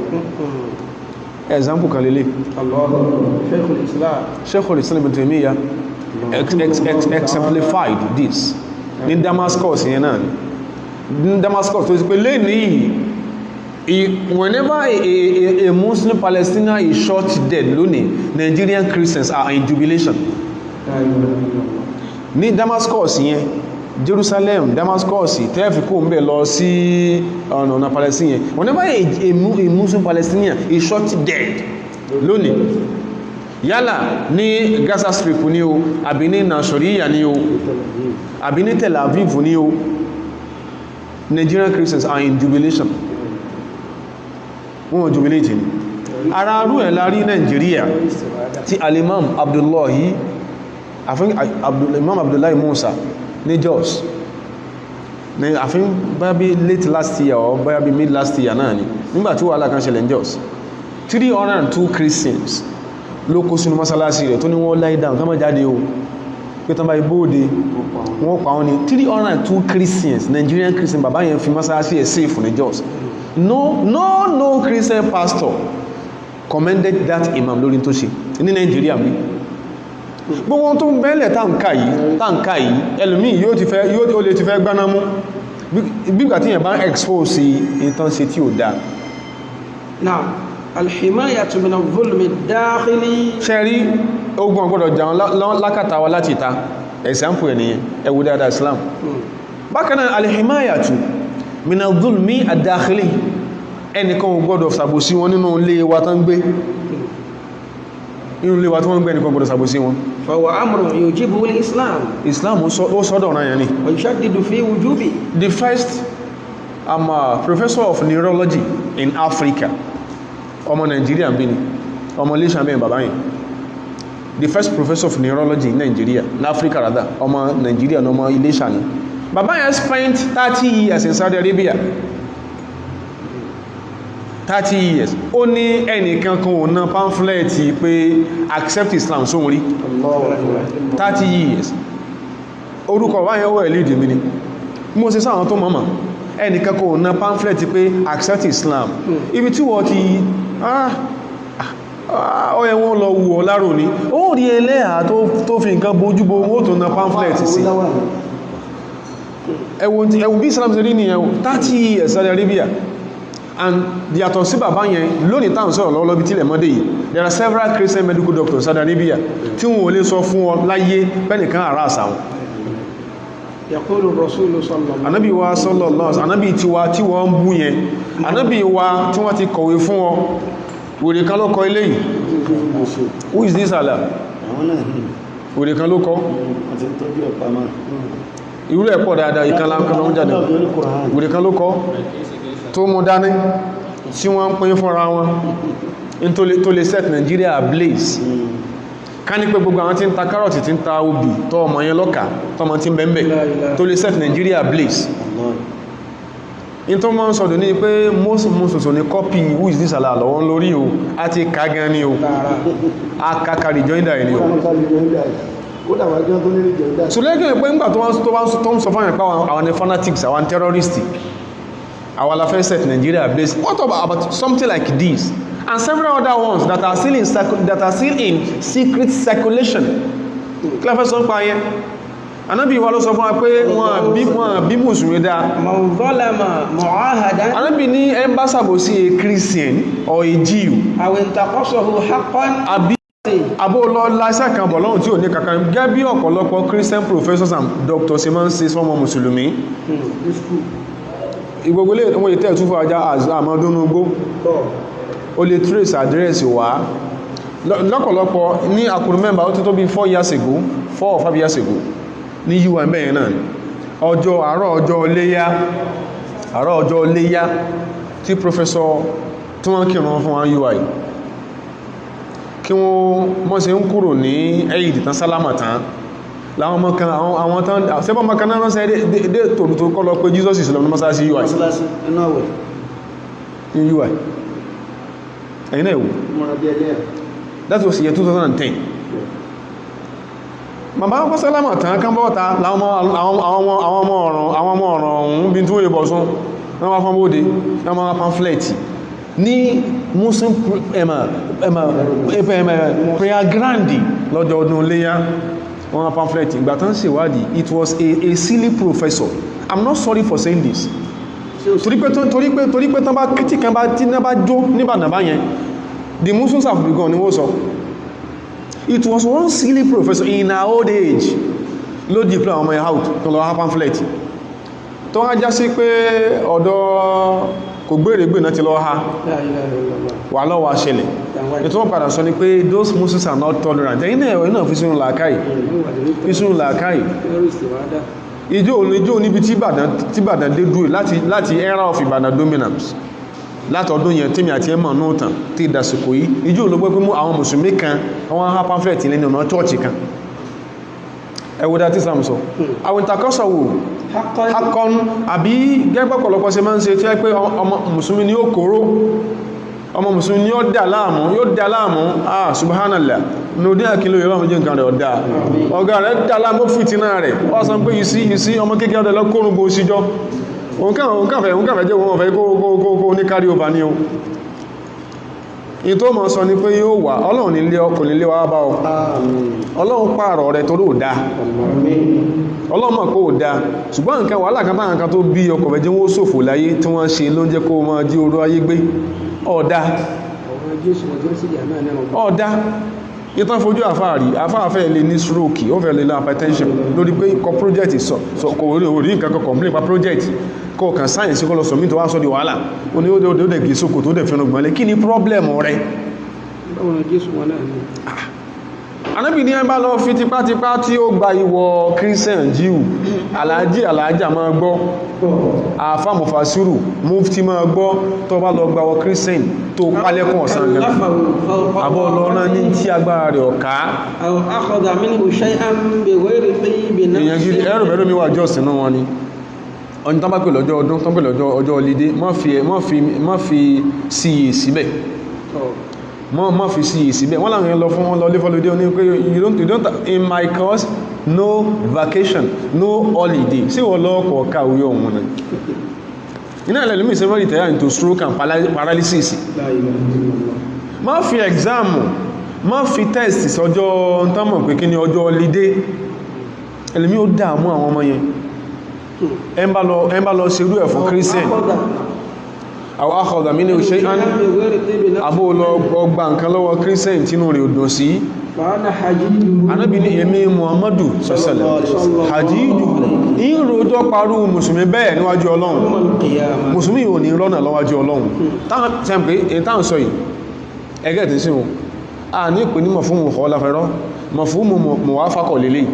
example kan lélẹ̀ الله شيخ الإسلام Sheikhul Islam Ibn Taymiyyah exemplified this ní Damascus yẹn náà ní Damascus tó ti pé lè ní whenever a Muslim Palestinian is shot dead lónìí Nigerian Christians are in jubilation ní Damascus yẹn Jerusalem Damascus tẹ́ẹ̀fì kó ń bẹ̀ lọ sí ọ̀nà Palestinian whenever a Muslim Palestinian is shot dead lónìí yálà ní Gaza Strip ní o àbí ní Nasoriya ní o àbí ní Tel Aviv ní o Nigerian Christians are in jubilation wọ́n jubilate ní ara rú ẹ̀ lárí Nigeria tí Al-Imam Imam Abdullahi Musa ní Jos ní àfin báyàbí late last year or báyàbí mid last year náà ni nígbàtí wàhálà kan ṣẹlẹ̀ ní Jos 302 Christians ló kó sínú mọ́sálásí rẹ̀ tó ní wọ́n lie down kọ́mọ̀ jáde o pé tán bá ibóòdé wọ́n pa wọ́n ní 302 Christians Nigerian Christians bàbá yẹn fi mọ́sálásí ẹ̀ safe ní Jos no Christian pastor commended that imam lórí tó ṣe ní Nigeria mi gbogbo tó ń bẹ́ẹ̀lẹ̀ táǹkà yìí ẹlòmí yóò lè ti fẹ́ gbaná mú bígbà tí yẹn bá expose ìtàn ṣe tí ó dá نعم الحماية من الظلم الداخلي. ṣẹ́rí ogun ọgbọ́dọ̀ jà wọn lákàtà wa láti ìta example ẹniyẹn ẹwù dáadáa Islam bákanáà alhimayatu min al-zulmi ad-dakhili ẹnìkan ò gbọ́dọ̀ ṣàbòsí wọn nínú ilé wa tán gbé ẹnìkan gbọ́dọ̀ ṣàbòsí wọn فهو أمر يوجبه الإسلام. Islam ó sọ́dọ̀ ọ̀ràn yẹn ni ويشدد في وجوبه. the first professor of neurology in Africa ọmọ Nigeria bí ni ọmọ Iléṣà bẹ́ẹ̀ bàbá yìí the first professor of neurology in Nigeria in Africa rather ọmọ Nigeria ní ọmọ Iléṣà ni bàbá yẹn spent 30 years in Saudi Arabia 30 years ó ní ẹnìkan kan ò ná pamphlet pé accept Islam sóhun rí 30 years orúkọ wáyé ó wẹ̀ lédè mi ni mo ṣe sáwọn tó mọ̀mọ̀ ẹnìkan kò ná pamphlet pé accept Islam ibi tí wọ́n ti ọyẹ wọn lọ wù ọ lárò ní ó rí ẹlẹ́yà tó fi nǹkan bójúbó wọ́n tó ná pamphlet sí ẹwù bí Islam ṣe rí ní ẹwù 30 years Saudi Arabia and yàtọ̀ sí bàbá yẹn lónìí táwọn sọ̀rọ̀ lọ́wọ́ lọ́bí tílẹ̀ mọ́dé yìí there are several Christian medical doctors Saudi Arabia tí wọ́n lè sọ fún ọ láyé pẹ́nìkan àrá àsà wọn yaqulu rasulu sallallahu anábì wa sallallahu anábì tiwa tí wọ́n ń bú yẹn anábì wa tí wọ́n ti kọ̀wé fún ọ wèrè kan ló kọ ilé yìí who is this Allah wèrè kan ló kọ irú ẹ̀ pọ̀ dáadáa ìkanlá kan lọ́wọ́ jáde wèrè kan ló kọ tó mú dání tí wọ́n ń pín fúnra wọn in tó lè set Nigeria ablaze ká ní pé gbogbo àwọn tí ń ta kárọ̀tì tí ń ta obì tọ́ ọmọ yẹn lọ́kà tọ́mọ tí ń bẹ̀m̀bẹ̀ tó lè set Nigeria ablaze in tó mọ́ ń sọ̀dọ̀ ní pé most muslims ní copy who is this Allah lọ́wọ́ lórí o a ti ká gan ni o a kàkà rejoinder ni o so lẹ́gbẹ̀ẹ́ pé ńgbà tó ń sọ fún àyàpá àwọn ni fanatics àwọn terrorists our la first set Nigeria ablaze what about something like this and several other ones that are still in secret circulation kílẹ̀fẹ́ sọ ń pa yẹn anábì wa ló sọ fún wa pé wọ́n bí mùsùlùmí dá man zalama mu'ahadan anábì ní ẹmbásàbò sí a Christian or a Jew aw intaqasahu haqqan àbó lọ láìsẹ́ kan bọ̀ lọ́hùn tí ò ní kankan gẹ́ bí ọ̀pọ̀lọpọ̀ Christian professors and doctors ṣe máa ń ṣe sọ́mọ mùsùlùmí ìgbogbo ilé wọ́n yìí tẹ́ túnfà ajá àmọ́dúnúgbó o lè trace address wá lọ́pọ̀lọpọ̀ ní àkùrù mẹ́mbà ó tó bí 4 years ago 4 or 5 years ago ní UN bẹ́ẹ̀ náà àárọ̀ ọjọ́ léyá tí professor tí wọ́n kírun fún wọn UI kí wọ́n mọ́ ṣe ń kúrò ní ẹ̀yìdì tán sálámà tán láwọn ọmọ kan àwọn tán sẹ́bọ̀ ọmọ kan náà sẹ́ dé tòrò tó kọ́ lọ pé Jesus is lọ́nà mọ́sálásí UI ní UI ẹ̀yìn náà ẹ̀wò that was year 2010 bàbá kọ́ sálámà tán kán bọ́ta láwọn ọmọ ọ̀rọ̀ ọ̀hún bí tó lè bọ̀ sún wọ́n wá fún bóde wọ́n wá pamphlet ní Muslim prayer grandi lọ́jọ́ ọdún léyá wọ́n wá pamphlet ìgbà tán ṣèwádìí it was a silly professor I'm not sorry for saying this torí pé tán bá kìtì kan bá tí náà bá jó níbàdàbá yẹn the Muslims have begun ni wọ́n sọ it was one silly professor in our old age ló dìplọ́ àwọn ọmọ ẹ̀ out tó lọ wá pamphlet tó wá já sí pé ọ̀dọ̀ kò gbèrègbè náà ti lọ ha wà lọ́wọ́ aṣẹlẹ̀ ètò wọ́n padà sọ ní pé those Muslims are not tolerant ẹ̀yìn náà fi sínú làákàí ìjó níbi tí Ìbàdàn dé dúró láti era of Ìbàdàn dominance látọdún yẹn tí mi àti ẹmọ̀ náà tàn tí ìdásìkò yìí ìjó olóògbé pé mú àwọn mùsùlùmí kan àwọn ha pamphlet lẹ́nu ọ̀nà chọ́ọ̀chì kan ẹwọ́dá tí Islam sọ àwọn ìtakọ́sọ̀wò akọ́n àbí gẹ́gbọ́pọ̀lọpọ̀ ṣe máa ń ṣe tí ẹ pé ọmọ mùsùlùmí ni ó kóró ọmọ mùsùlùmí ni ó dà láàmú subhanallah ní òdí àkílò yóò mọ́ jẹ́ nǹkan rẹ̀ ọ̀dá ọ̀gá rẹ̀ dà láàmú fìtínà rẹ̀ ó sọ pé yìí sí ọmọ kékeré ọdẹ lọ́kọ́rùn bó síjọ́ òun kàfẹ́ jẹ́ wọn fẹ́ kó ní kárí ọba ní o in tó mọ̀ sọ ni pé yóò wà ọlọ́run nílé ọkùnrin lé wá bá ọ ọlọ́run pààrọ̀ rẹ̀ torí ò dá ọlọ́run mọ̀ pé ò dá ṣùgbọ́n nǹkan wàhálà kan táwọn kan tó bí ọkọ̀ fẹ́ jẹ́ wọ́n ṣòfò láyé tí wọ́n ṣe ló ń jẹ́ kó máa jí oró ayé gbé ọ̀dá ìtàn fojú àfáàfẹ́ lè ní stroke ó fẹ́ lè ní hypertension lórí pé kọ project sọ kò rí nǹkan kan complain pa project kọ kàn sáyẹ̀nsì kọ́ lọ sọ̀mí tó wá sọ di wàhálà ó ní ó dẹ̀ gẹ̀ sókò tó dẹ̀ fẹ́nu gbọ́nlẹ̀ kí ni problem rẹ̀ anábì ní ẹmbá lọ fi tipátipá tí ó gba ìwọ̀ Christian Jew alájà máa gbọ́ àfá mufasiru mufti máa gbọ́ tó bá lọ gba wọ Christian tó pálẹ́kùn ọ̀sán gan àbọ̀ lọ́nà ní tí agbára rẹ̀ ọ̀ká èèyàn gidi ẹrù bẹ̀rù mi wà jọ́sìn náà wọn ni ọdún tán bá pè lọ́jọ́ ọdún tán pè lọ́jọ́ ọjọ́ ọlídé má fi síyè síbẹ̀ mọ́ fi sí èsì bẹ́ẹ̀ wọ́n láwọn yẹn lọ fún wọn lọ lé fọ́lódé oní pé you don't in my course no vacation no holiday sí wọ́n lọ́ọ̀kọ̀ kàwé ọ̀hún náà iná ilẹ̀ lómi ìsẹ́fẹ́ retire into stroke and paralysis má fi exam má fi test sọjọ́ ntọ́mọ̀ pé kí ni ọjọ́ holiday ẹlẹ́mí ó dààmú àwọn ọmọ yẹn ẹ bá lọ ṣerú ẹ̀ fún Christian àwọn akọ̀dà mí ní ṣe án àbó lọ ọgbà nǹkan lọ́wọ́ Christian tínú rẹ̀ òdùn sí anábi ní èmi Muhammadu sọ́sẹ̀lẹ̀ hajjíjù ní rojọ́ parú mùsùlùmí bẹ́ẹ̀ níwájú Ọlọ́run mùsùlùmí ò ní rọ́nà lọ́wájú Ọlọ́run táwọn sọ yìí ẹgẹ́ tí sí wọn a ní ìpè ní mọ̀fún mọ̀ ọláfẹ́rọ́ mọ̀fún mọ̀ wá fákọ̀ lélẹ̀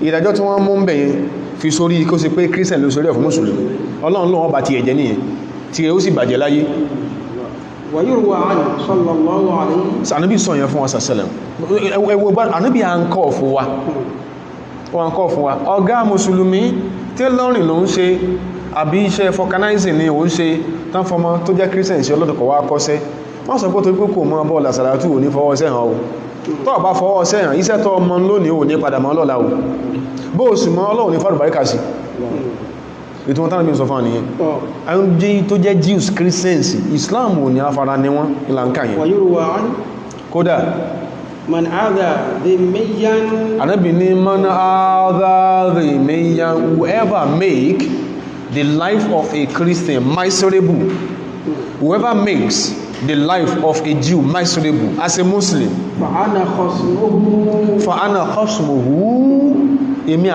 ìdájọ́ tí wọ́n mú ń bẹ̀yẹn fi sórí kó sì pé Christian ló sórí ẹ̀fún mùsùlùmí Ọlọ́run lọ́wọ́ bá ti ẹ̀jẹ̀ nìyẹn tí ó sì bàjẹ́ láyé ويروى عنه صلى الله عليه Ànábì sọ yẹn fún wa sàṣẹ́lẹ̀ ẹwọ bá Ànábì à ń kọ́ fún wa ọ̀gá mùsùlùmí tailoring ló ń ṣe àbí iṣẹ́ vulcanizing ni ó ń ṣe tán fọmọ tó jẹ́ Christian sí ọlọ́dọ̀kọ̀ wá kọ́sẹ́ wọ́n sọ pé tó pé kò mọ́ bọ́ọ̀lá sàrátù ò ní fọwọ́ sẹ́hàn o tó bá fọwọ́ sẹ́hàn iṣẹ́ tó ọmọ lónìí ò ní padà mọ́ lọ́la o bó o sì mọ́ Ọlọ́run ní fàdù baríkà sí ètò wọn tánà bí sọ fún àníyàn àwọn jí tó jẹ́ Jews Christians Islam ò ní afárá ní wọ́n ìlànkà yẹn ويروى عنه kódà من عادى ذميا Ànábì ní man adha dhimmiyan whoever make the life of a Christian miserable whoever makes the life of a Jew miserable as a Muslim فأنا خصمه فأنا خصمه èmi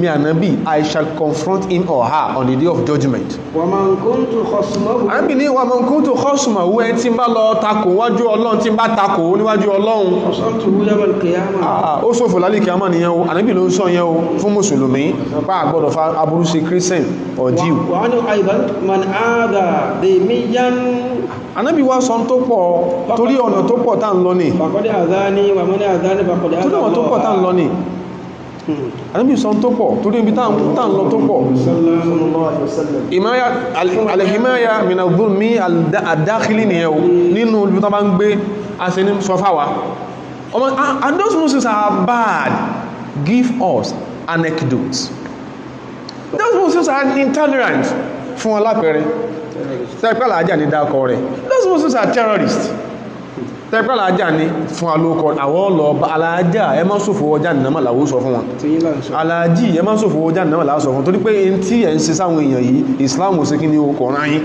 ànábì I shall confront him or her on the day of judgment. ومن كنت خصمه ànábì ní wa man kuntu khasmahu ẹ tí ń bá lọ takò wájú Ọlọ́run tí ń bá takò níwájú Ọlọ́run خصمته يوم القيامة ó ṣòfò lálẹ́ kìámà nìyẹn o ànábì ló ń sọ yẹn o fún mùsùlùmí pa àgbọ́dọ̀ fa aburú sí Christian or Jew. وعنه أيضا من عادى ذميا ànábì wá sọ tó pọ̀ torí ọ̀nà tó pọ̀ tá ń lọ ní فقد أذاني ومن أذاني فقد أذى torí ọ̀nà tó pọ̀ tá ń lọ ní ànábì sọ tó pọ̀ torí ibi tá ń lọ tó pọ̀ alhimaya min adh-dhulmi ad-dakhili ni ẹ̀ nínú ibi tó bá ń gbé àṣẹ ní sọ fáwa and those Muslims are bad give us anecdotes those Muslims are intolerant fún alápẹẹrẹ tẹ́pẹ́lá ajá ní dákọ rẹ̀ those Muslims are terrorists tẹ́pẹ́lá ajá ní fún alókọ àwọn ọlọ́ alájá ẹ má sòfò ọjà nìyàmà làwó sọ fún wọn alájì ẹ má sòfò ọjà nìyàmà làwó sọ fún torí pé in tí ẹ̀ ń ṣe sáwọn èèyàn yìí Islam ò sí kí ní okọ̀ ráyín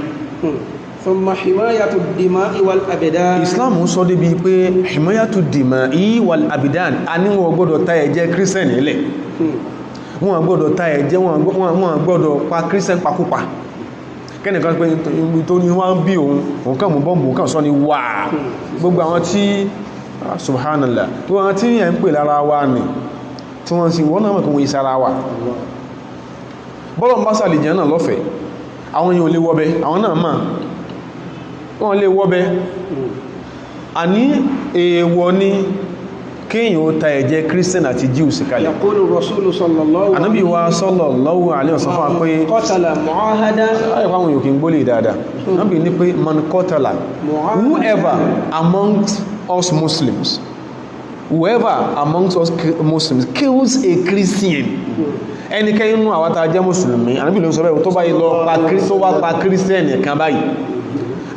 ثم حماية الدماء والأبدان Islam sọ débi pé himayatu dima'i wal abidan a ní wọn gbọ́dọ̀ ta ẹ̀jẹ̀ Christian nílẹ̀ wọn gbọ́dọ̀ ta ẹ̀jẹ̀ wọn gbọ́dọ̀ pa Christian pakúpa kẹ́nìkan pé tó ní wọ́n bí òun kàn mú bọ́m̀bù kàn sọ ni wà gbogbo àwọn tí subhanallah gbogbo àwọn tí yẹn ń pè lára wa ní tí wọ́n sì wọ́n náà mọ̀ kí wọ́n ìsára wa bọ́lọ̀ ń bá sàlì jẹ́ náà lọ́fẹ̀ẹ́ àwọn yìí ò lè wọ́bẹ̀ àwọn náà máa wọ́n lè wọ́bẹ̀ àní èèwọ̀ ni kíyàn ó ta ẹ̀jẹ̀ Christian àti Jew sí kalẹ̀ يقول الرسول صلى الله عليه Ànábì wa sallallahu alaihi wasallam pé قتل معاهدا ayẹ̀kọ́ àwọn yòókì ń gbólé dáadáa Ànábì ní pé man qatala whoever amongst us Muslims kills a Christian ẹnikẹ́ni nínú àwọn tá jẹ́ Mùsùlùmí Ànábì ló sọ bẹ́ẹ̀ tó báyìí lọ pa Christian kan báyìí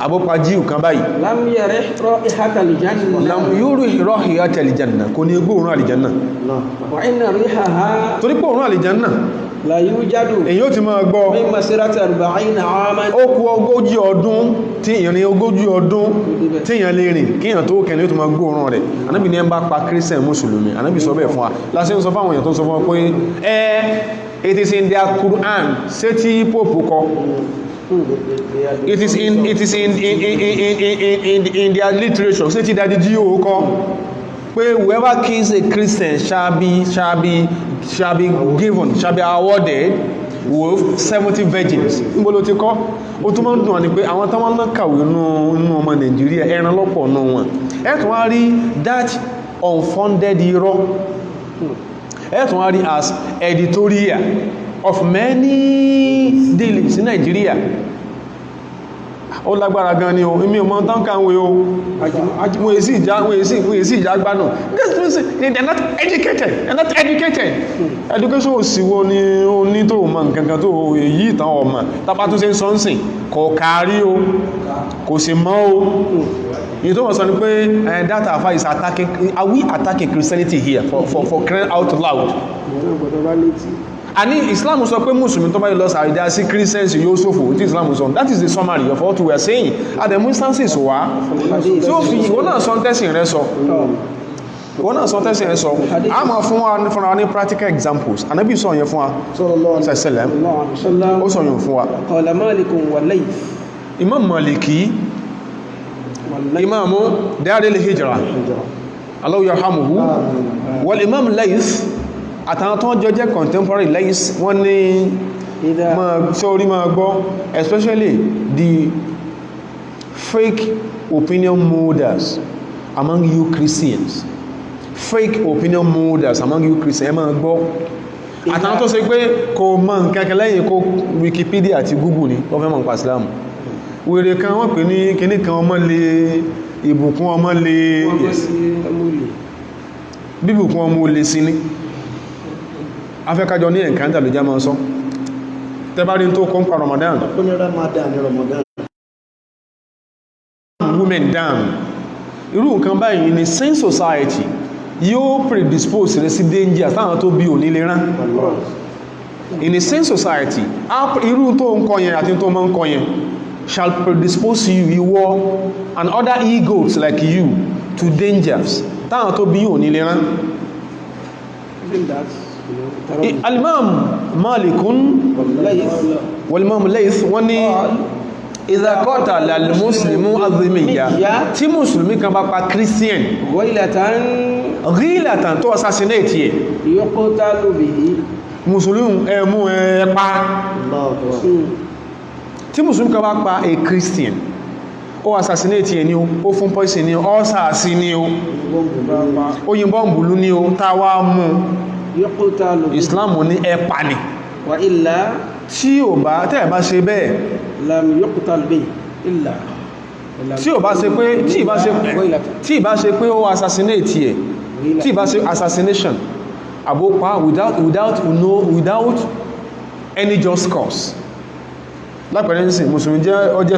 àbọ́pa jíù kan báyìí lam yarih raihata aljanna lam yuri raihata aljanna kò ní gbóòrùn aljanna wa inna rihaha torí pé òórùn aljanna la yujadu èyí ó ti máa gbọ́ min masirati 40 aman ó kù 40 ọdún tí ìrìn 40 ọdún tí èyàn lè rìn kí èyàn tó kẹ́ni ó tó máa gbóòrùn rẹ̀ Ànábì ní ẹ bá pa Christian Mùsùlùmí Ànábì sọ bẹ́ẹ̀ fún wa lásì ń sọ fáwọn èèyàn tó sọ fún wa pé it is in their Quran ṣé tí Pope kọ it is in their literature say ti dadi jí o kọ pé whoever kills a Christian shall be awarded with 70 virgins níbo ló ti kọ́ ó tún máa ń dùn wá ní pé àwọn táwọn náà kàwé nínú ọmọ Nàìjíríà ẹran lọ́pọ̀ nù wọn ẹ̀tùn wá rí that unfounded irọ́ ẹ̀tùn wá rí as editorial of many dailies in Nigeria ó lágbára gan ni o èmi ò mọ̀ tán kàwé o wọ́n èsì ìjà gbádùn they're not educated education ò sí wo ni ó ní tó mọ̀ nǹkankan tó èyí ìtàn ọmọ tápá tó ṣe ń sọ́nsìn kò kárí o kò sì mọ́ o èyí tó wọ́n sọ ni pé that afa is attacking, are we attacking Christianity here for crying out loud? Àní Islam sọ pé Mùsùlùmí tó bá lọ sàrídá sí Christians yóò ṣòfò tí Islam sọ. That is the summary of what we are saying. At the instances wà tí ó fi ìwọ náà sọ tẹ́sìn rẹ sọ. Ìwọ náà sọ tẹ́sìn rẹ sọ. A máa fún wa ní practical examples. Ànábì sọ yẹn fún wa. Sẹ̀sẹ̀lẹ̀. Ó sọ yẹn fún wa. Qala Malikun wa Layth. Imam Maliki, Imamu Daril Hijra. Allah yarhamuhu. Wal Imam Layth, àtàwọn tó jọ jẹ́ contemporary Layth, wọ́n ní sórí máa gbọ́, especially the fake opinion molders among you Christians. Fake opinion molders among you Christians, ẹ máa gbọ́. Àtàwọn tó ṣe pé kò mọ̀ nǹkan lẹ́yìn kó Wikipedia àti Google ni wọ́n fẹ́ mọ̀ nípa Islam. Wèrè kan wọ́n pè ní kíní kan ọmọ lè ìbùkún ọmọ lè bíbùkún ọmọ lè sí ní afẹ́kájọ ní ẹ̀ǹkántà ló já máa sọ tẹbárí tó kọ́ ń pa Ramadan women down irú nǹkan báyìí ní sane society yóò predispose rẹ̀ sí danger táwọn tó bí ò nílé rán in a sane society irú tó ń kọ yẹn àti tó mọ́ ń kọ yẹn shall predispose you ìwọ and other egos like you to dangers táwọn tó bí ò nílé rán. Al-Imam Malikun wal-Imam Layth wọ́n ní idha qatala al-muslimu adh-dhimiyya tí mùsùlùmí kan bá pa Christian ghilatan tó assassinate yẹ yuqtalu bihi mùsùlùmí ẹmú ẹpa tí mùsùlùmí kan bá pa a Christian ó assassinate yẹ ni ó fún poison ni ó sàásí ni ó yìnbọn bùlú ni ó táwà mú Islam ní ẹpa ni wa illa tí ò bá tẹ́ẹ̀ bá ṣe bẹ́ẹ̀ lam yuqtal bihi illa tí ò bá ṣe pé tí ìbá ṣe pé ó assassinate yẹ tí ìbá ṣe assassination àbópa without any just cause lápẹẹrẹ ń sìn mùsùlùmí jẹ́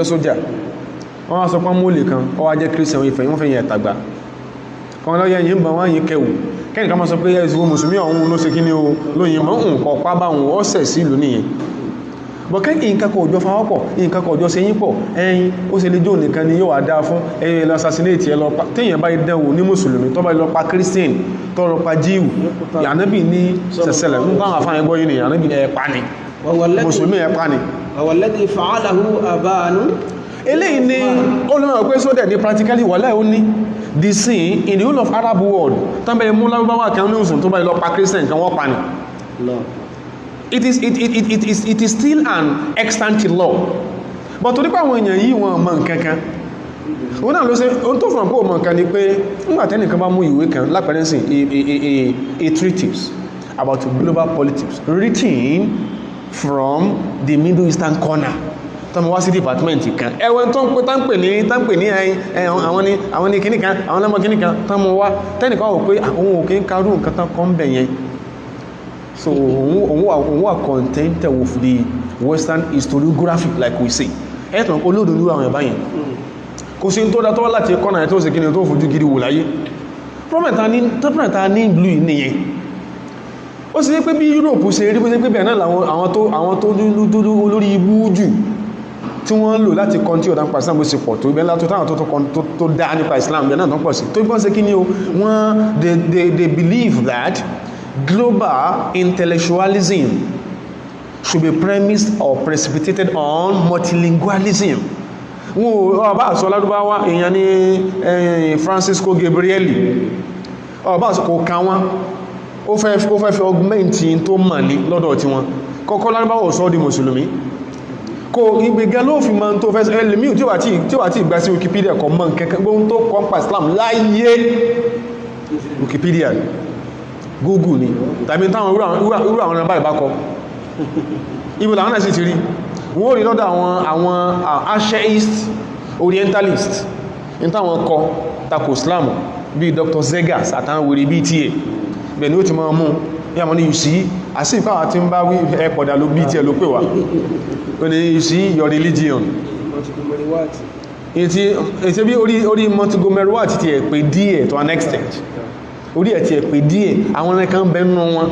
sójà wọ́n wá sọ pọ́n mólè kan ó wá jẹ́ Christian wọ́n fẹ́ yẹn ẹ̀tàgbà kan lọ́yẹ̀ yìí ń bọ̀ wọ́n yìí kẹwù kẹ́nìká máa sọ pé ẹ̀sùn mùsùlùmí ọ̀hún ló ṣe kí ní o lóyìn mọ́ nǹkan pa bá wọn ọ̀sẹ̀ sí ìlú nìyẹn bọ̀ kẹ́kì nǹkan kọ̀ òjò fáwọ́ pọ̀ nǹkan kọ̀ òjò sẹ́yìn pọ̀ ẹ̀yìn ó ṣe lè jó nìkan ni yóò wá dáa fún ẹ̀yìn lọ assassinate ẹ lọ pa téèyàn bá dẹ̀wò ní mùsùlùmí tó bá lọ pa Christian tó lọ pa Jíù Ànábì ní sẹ̀sẹ̀lẹ̀ ń bá àwọn afáyẹ gbọ́ yìí ni Ànábì ẹ pa ni mùsùlùmí ẹ pa ni. walladhi fa'alahu abanu eléyìí ni ó lọ́nà pé sódẹ̀ ní practically wọ́lẹ̀ ó ní the sin in the whole of Arab world tán bẹ̀rẹ̀ mú lárúbáwá kan ní òsùn tó bá lọ pa Christian kan wọ́n pa ni. It is still an extant law but torí pé àwọn èèyàn yìí wọn mọ̀ nǹkankan wọ́n náà ló ṣe ohun tó fún àpò mọ̀ nǹkan ni pé nígbàtẹ́nìkan bá mú ìwé kan lápẹẹrẹ sí a treatise about global politics written from the Middle Eastern corner tọ́mọ wá sí department kan ẹwẹ́ tó ń pè tánpè ní àwọn ní kìníkan àwọn ọmọ kìníkan tọ́mọ wá tẹ́nìkan wò pé àwọn òkè ń karú nǹkan tán kọ́ ń bẹ̀ yẹn so òun wà contented with the Western historiography like we say ẹ̀tàn olóòdó ní àwọn ẹ̀bá yẹn kò sí tó dátọ́ láti kọ́nà ẹ̀ tó sì kíni tó fojú gidi wò láyé tọ́pẹ̀ta ní ìlú nìyẹn ó sì pé bí Europe ṣe rí pé bẹ̀rẹ̀ náà àwọn tó olórí ibú jù tí wọ́n lò láti kan tí ọ̀dá ń pa Islam bó ṣe pọ̀ tó ibẹ̀ látó táwọn tó dá nípa Islam bẹ̀rẹ̀ náà tó pọ̀ sí tó gbọ́n sí kí ní o wọ́n they believe that global intellectualism should be premised or precipitated on multilingualism wọ́n ọba àṣọ lárúbáwá èèyàn ní Francisco Gabrieli ọba àṣọ kò ká wọn ó fẹ́ fi augmenti tó mọ̀ ní lọ́dọ̀ tí wọn kọ́kọ́ lárúbáwá sọ́ di mùsùlùmí kò ìgbègán ló fi mọ́ tó fẹ́ ẹlẹ́mí tí wà tí ìgbà sí Wikipedia kọ mọ́ kẹ́kẹ́ gbóhun tó kọ́ pa Islam láyé Wikipedia Google ni tàbí táwọn irú àwọn ọ̀nà báyìí bá kọ ibi làwọn náà sì ti rí wọ́n rí lọ́dọ̀ àwọn Ashaist Orientalist ní táwọn kọ tako Islam bí Dr. Zegas àtàwọn wèrè bí tí ẹ̀ bẹ̀ ni ó ti máa mú ní àwọn ní you see àsí ìfáwà tí ń bá wí ẹ̀pọ̀dà ló bí tí ẹ̀ ló pè wá ó ní you see your religion ètí bí orí Montgomery Watt ti ẹ̀ pé díẹ̀ to an extent orí ẹ̀ ti ẹ̀ pé díẹ̀ àwọn ẹ̀kan bẹ́nu wọn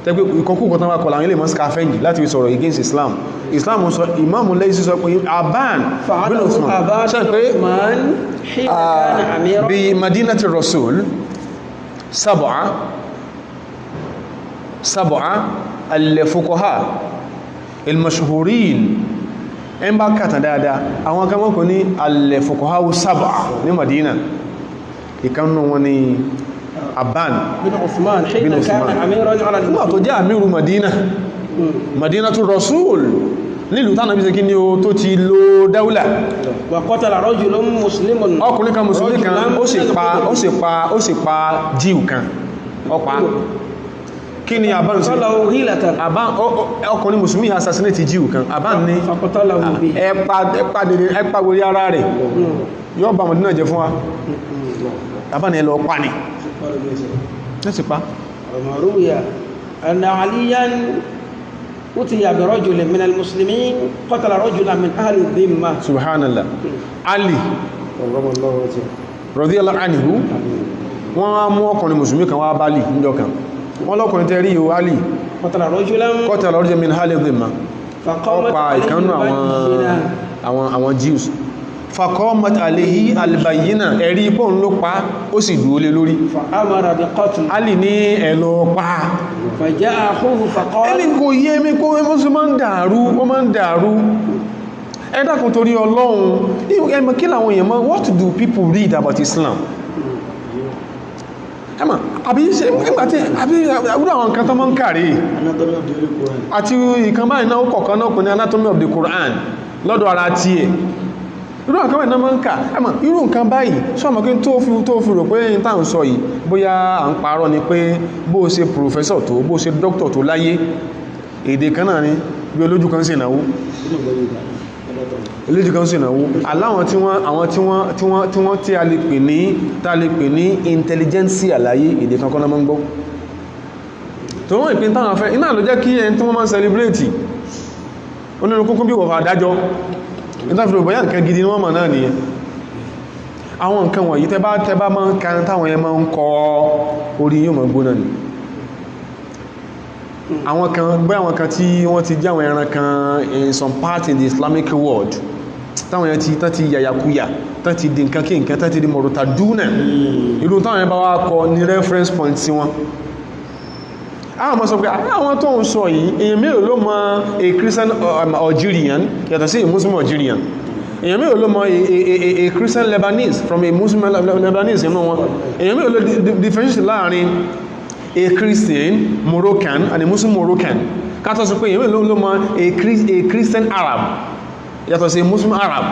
tẹ́gbẹ́ ìkọkú kọ̀tán wà kọ̀lá àwọn ilé mọ́síká fẹ́yìn láti fi sọ̀rọ̀ against Islam sọ Imamu Laysi sọ pé Aban bin Usman ṣe pé bí Madinati Rasul sab'a al-fuqaha al-mashhurin ẹn bá kàtà dáadáa àwọn kan mọ́kù ní al-fuqaha sab'a ní Madina ìkannú wọn ni Aban bin Usman hina kana amiran ala nígbà tó jẹ́ àmìrù Madinatu Rasul nílùú tánà bí sẹ́kí ní o tó ti lo dáúlà wa qatala rajulun muslimun ọkùnrin kan musulmi kan ó sì pa jíù kan ọpa kí ni Aban sí ọkùnrin musulmi assassinate jíù kan Aban ní ẹpa wòrí ara rẹ̀ yóò bá Madina jẹ fún wa Aban ẹ lọ pa ni láti pa ومروي أن عليا أتي برجل من المسلمين قتل رجلا من أهل الذمة سبحان الله علي رضي الله عنه wọ́n mú ọkùnrin musulmi kan wá bá lì níjọ kan wọ́n lọ́kùnrin tẹ́ rí o alì قتل رجلا min أهل الذمة ọpa ìkanú àwọn Jews faqamat alayhi albayina ẹ̀rí ipò ń ló pa ó sì dúó lé lórí فأمر بقتل alì ní ẹ̀lọ pa فجاء أخوه فقال ẹni kò yé mi kó wọ́n sí máa ń dàrú ẹ̀dàkùn torí Ọlọ́run ẹmọ kí làwọn èèyàn mọ́ what do people read about Islam ẹmọ àbí ṣe nígbàtí àbí àwúrò àwọn nǹkan tó mọ́ ń kàrí àti ìkan báyìí náà kọ̀ọ̀kan náà kò ní anatomy of the Quran lọ́dọ̀ ara tí ẹ̀ irú nǹkan báyìí náà mọ́ ń kà ẹmọ irú nǹkan báyìí sọ́mọ̀ kí tó fi rò pé ní tàà ń sọ yìí bóyá à ń parọ́ ni pé bó ṣe professor tó bó ṣe doctor tó láyé èdè kan náà ni bí olójú kan sí ìnáwó olójú kan sí ìnáwó aláwọn tí wọ́n tí a lè pè ní intelligentsia láyé èdè kan kọ́nà mọ́ ń gbọ́ tó wọ́n ìpín táwọn afẹ́ iná ló jẹ́ kí ẹni tí wọ́n máa ń celebrate onínú kúnkún bí wọ̀fà àdájọ́ ìtàfihàn bóyá nǹkan gidi ní wọ́n mọ̀ náà nìyẹn àwọn nǹkan wọ̀nyí tẹ́bá máa ń kan táwọn ẹ máa ń kọ orí yóò mọ̀ gbóná ni àwọn kan tí wọ́n ti jẹ́ àwọn ẹran kan in some part in the Islamic world táwọn ẹ ti yàyàkúyà tán ti di nǹkan kí nǹkan tán ti di mọ̀rọ̀ta dúnà irú táwọn ẹ bá wá kọ ní reference point sí wọn àwọn ọmọ sọ pé àwọn tó ń sọ yìí èyàn mélòó ló mọ̀ a Christian Algerian yàtọ̀ sí a Muslim Algerian èyàn mélòó ló mọ̀ a Christian Lebanese from a Muslim Lebanese inú wọn èyàn mélòó ló differentiate láàrin a Christian Moroccan and a Muslim Moroccan kátọ̀ sọ pé èyàn mélòó ló mọ̀ a Christian Arab yàtọ̀ sí a Muslim Arab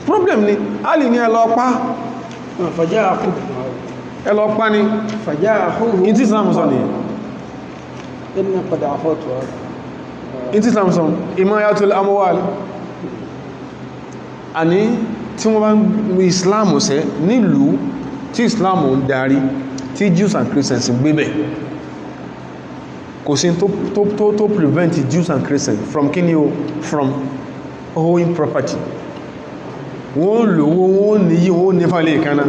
problem ni alì ní ẹlọ́pàá فجاء أخوه ẹlọ́pàá ni فجاء أخوه in tí Islam sọ ni إن قد عفوت in tí Islam sọ imayatul amwal àní tí wọ́n bá ń Islam ṣe nílùú tí Islam ń darí tí Jews and Christians gbébẹ̀ kò sí tó prevent Jews and Christians from kíni o from owning property wọ́n lówó wọ́n níyí wọ́n ní fàílẹ̀ ìkaná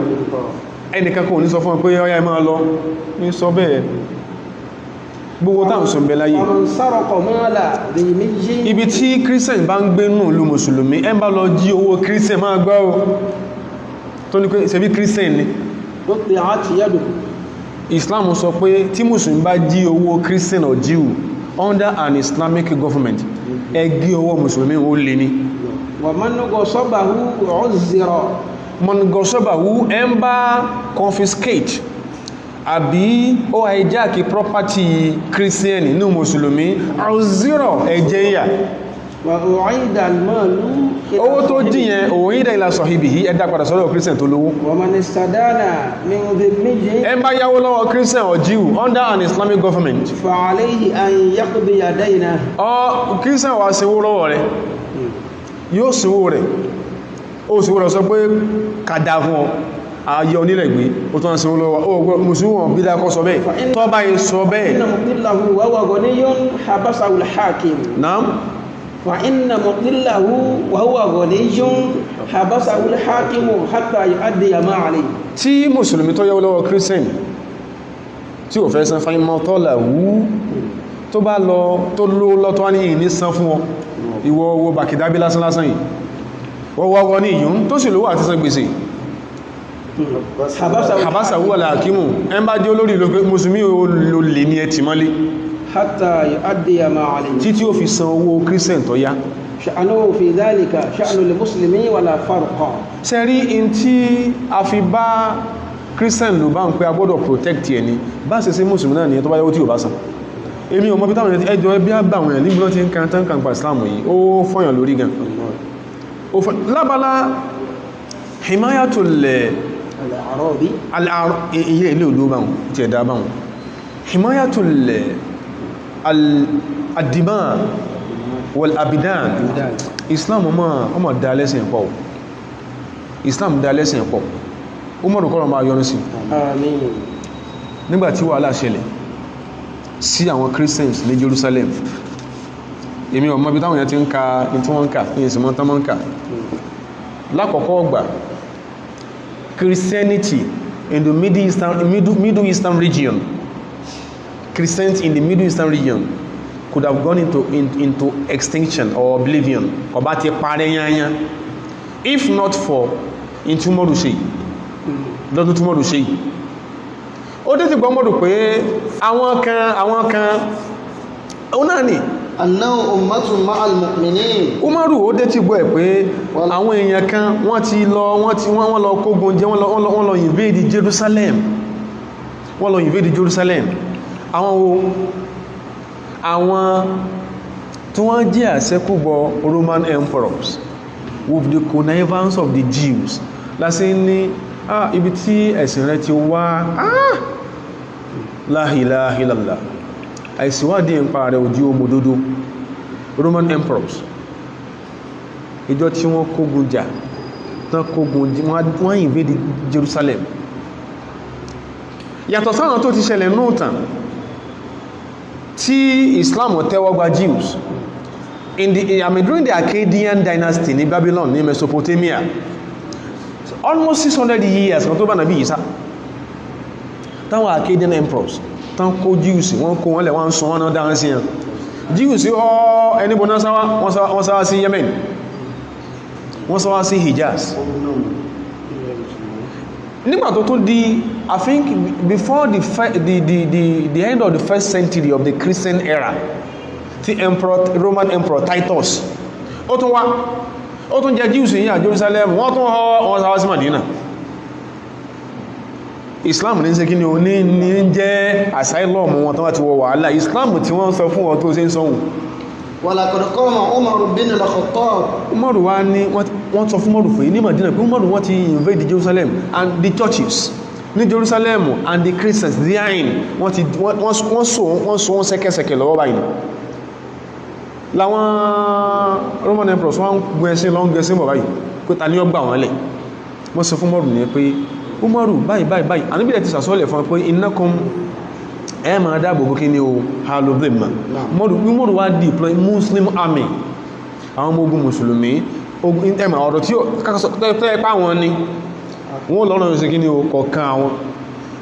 ẹnìkan kò ní sọ fún pé ọya ìmá lọ ní sọ bẹ́ẹ̀ gbogbo táwọn sọ bẹ́ẹ̀ láyé ibi tí Christian bá ń gbé nù lú mùsùlùmí ẹ bá lọ jí owó Christian máa gbá o tó ní pé ṣebí Christian ni Islam sọ pé tí mùsùlùmí bá jí owó Christian or Jew under an Islamic government ẹ gé owó mùsùlùmí ó lè ní mọ̀nùgọ́sọ́bàwú ẹ ń bá confiscate àbí ó hijack property Christian ní mùsùlùmí ọ̀zírọ̀ ẹjẹ́ ìyà وأعيد المال إلى owó tó صاحبه. jí yẹn òun ìdá ìlà sọ̀hìbì yìí ẹ̀dá padà sọ́dọ̀ christian tó lówó ومن استدان من ذمه ẹ bá yáwó lọ́wọ́ christian or Jew under an Islamic government فعليه أن يقضي دينه. ọ christian wá sínwó lọ́wọ́ rẹ̀ yóò sínwó rẹ̀ ó sínwó rẹ̀ sọ pé kàdà fún ọ ayé onílẹ̀gbé ó tó ń sínwó lọ́wọ́ ó gbọ́ musulman bí dákọ́ sọ bẹ́ẹ̀ tó bá yẹ sọ bẹ́ẹ̀ فإن مضله وهو غني حبسه الحاكم. náà فإن مضله وهو غني حبسه الحاكم حتى يؤدي ما عليه. tí mùsùlùmí tó yáwó lọ́wọ́ christian tí ò fẹ́ san fáyín mọ́ tọ́lá wú tó bá lọ tó ló lọ́tọ́ ní ìní san fún ọ ìwọ owó bàkìdábí lásán lásán yìí wọ́wọ́ ní ìyún tó sì lówó àti san gbèsè àbáṣà wúwà láàkímù ẹn bá jẹ́ olórí ìlú pé mùsùlùmí ò lè ní ẹtì mọ́lé حتى يؤدي ما عليه. títí ó fi san owó christian tó yá شأنه في ذلك شأن المسلم ولا فرق. sẹ́rí in tí a fi bá christian ló bá ń pẹ́ agbọ́dọ̀ protect ẹni bá ṣe sí mùsùlùmí náà nìyẹn tó bá yẹ́wó tí ò bá san èmi ò mọ̀ bí táwọn ẹjọ́ ẹbí àgbà àwọn ẹ̀lú ìgbọ́n ti ń kan tán kan pa islam yìí ó fọ́yàn lórí gan lábala himayatul الأعرابي iye ilé olú báwọn tí ẹ̀dá báwọn himayatul al-adima wal-abidan islam ọmọ dá lẹ́sìn pọ̀ islam dá lẹ́sìn pọ̀ ó mọ̀rùn kọ́rọ̀ máa yọrù sí آمين. nígbàtí wàhálà ṣẹlẹ̀ sí àwọn christians ní Jerusalem èmi ò mọ̀ bí táwọn yẹn ti ń ka ní tí wọ́n ń kà ní ìsìnmọ́ tán mọ́ ń kà lákọ̀ọ́kọ́ ọgbà Christianity in the Middle Eastern region Christians in the Middle Eastern region could have gone into extinction or oblivion kò bá ti parẹ́ yányá if not for in túmọ̀rù ṣe lọ́dún túmọ̀rù ṣe ó dé ti gbọ́mọ̀rù pé àwọn kan ó náà ni أنه أمة مع المؤمنين. Umaru ó dé ti gbọ́ ẹ̀ pé àwọn èèyàn kan wọ́n lọ kógun jẹ wọ́n lọ invade Jerusalem àwọn tí wọ́n jẹ́ àṣẹ́kùbọ̀ Roman emperors with the connivance of the Jews lásì ní ibi tí ẹ̀sìn rẹ̀ ti wá la ilaha illallah àìsíwádìí ń pa rẹ̀ ojú omòdodo Roman emperors ìjọ tí wọ́n kógun jà tán kógun wọ́n invade Jerusalem yàtọ̀ sáwọn tó ti ṣẹlẹ̀ nóòtàn tí Islam tẹ́wọ́gbà Jews during the Akkadian dynasty ní Babylon ní Mesopotamia almost 600 years kan tó bá nàbí Ìsá táwọn Akkadian emperors tán kó Jews wọ́n kó wọ́n lẹ̀ wọ́n sọ wọ́n náà dáhán sí yàn Jews ẹnibò náà sáwá wọ́n sáwá sí Yemen wọ́n sáwá sí Hijaz nígbà tó tún di I think before the end of the first century of the Christian era tí Roman emperor Titus ó tún jẹ Jews ní Jerusalem wọ́n tún wọ́n sáwá sí Madina Islam ní ṣe kí ni o ní jẹ́ asylum wọn tán wá ti wọ wàhálà Islam tí wọ́n sọ fún wọn tó ṣe ń sọ́hun ولقد قام عمر بن الخطاب. Umaru wá ní wọ́n sọ fún Umaru pé ní Madina pé Umaru wọ́n ti invade Jerusalem and the churches ní Jerusalem and the Christians therein wọ́n so wọ́n sẹ́kẹ́sẹ́kẹ́ lọ́wọ́ báyìí láwọn Roman emperors wọ́n gbẹ̀ẹ́sìn lọ́n gbẹ̀ẹ́sìn bọ̀ báyìí pé ta ní ọgbà wọn lẹ̀ wọ́n sọ fún Umaru ní pé Umaru báyìí àníbílẹ̀ ti sàsọ́lẹ̀ fún pé innakum ẹ máa dáàbòbò kí ní o halobema Umaru wá deploy Muslim army àwọn ọmọ ogun mùsùlùmí ẹmà ọ̀rọ̀ tí ó tẹ́ẹ̀pá wọn ni wọ́n lọ́nà ìsẹ́ kí ní o kọ̀ọ̀kan àwọn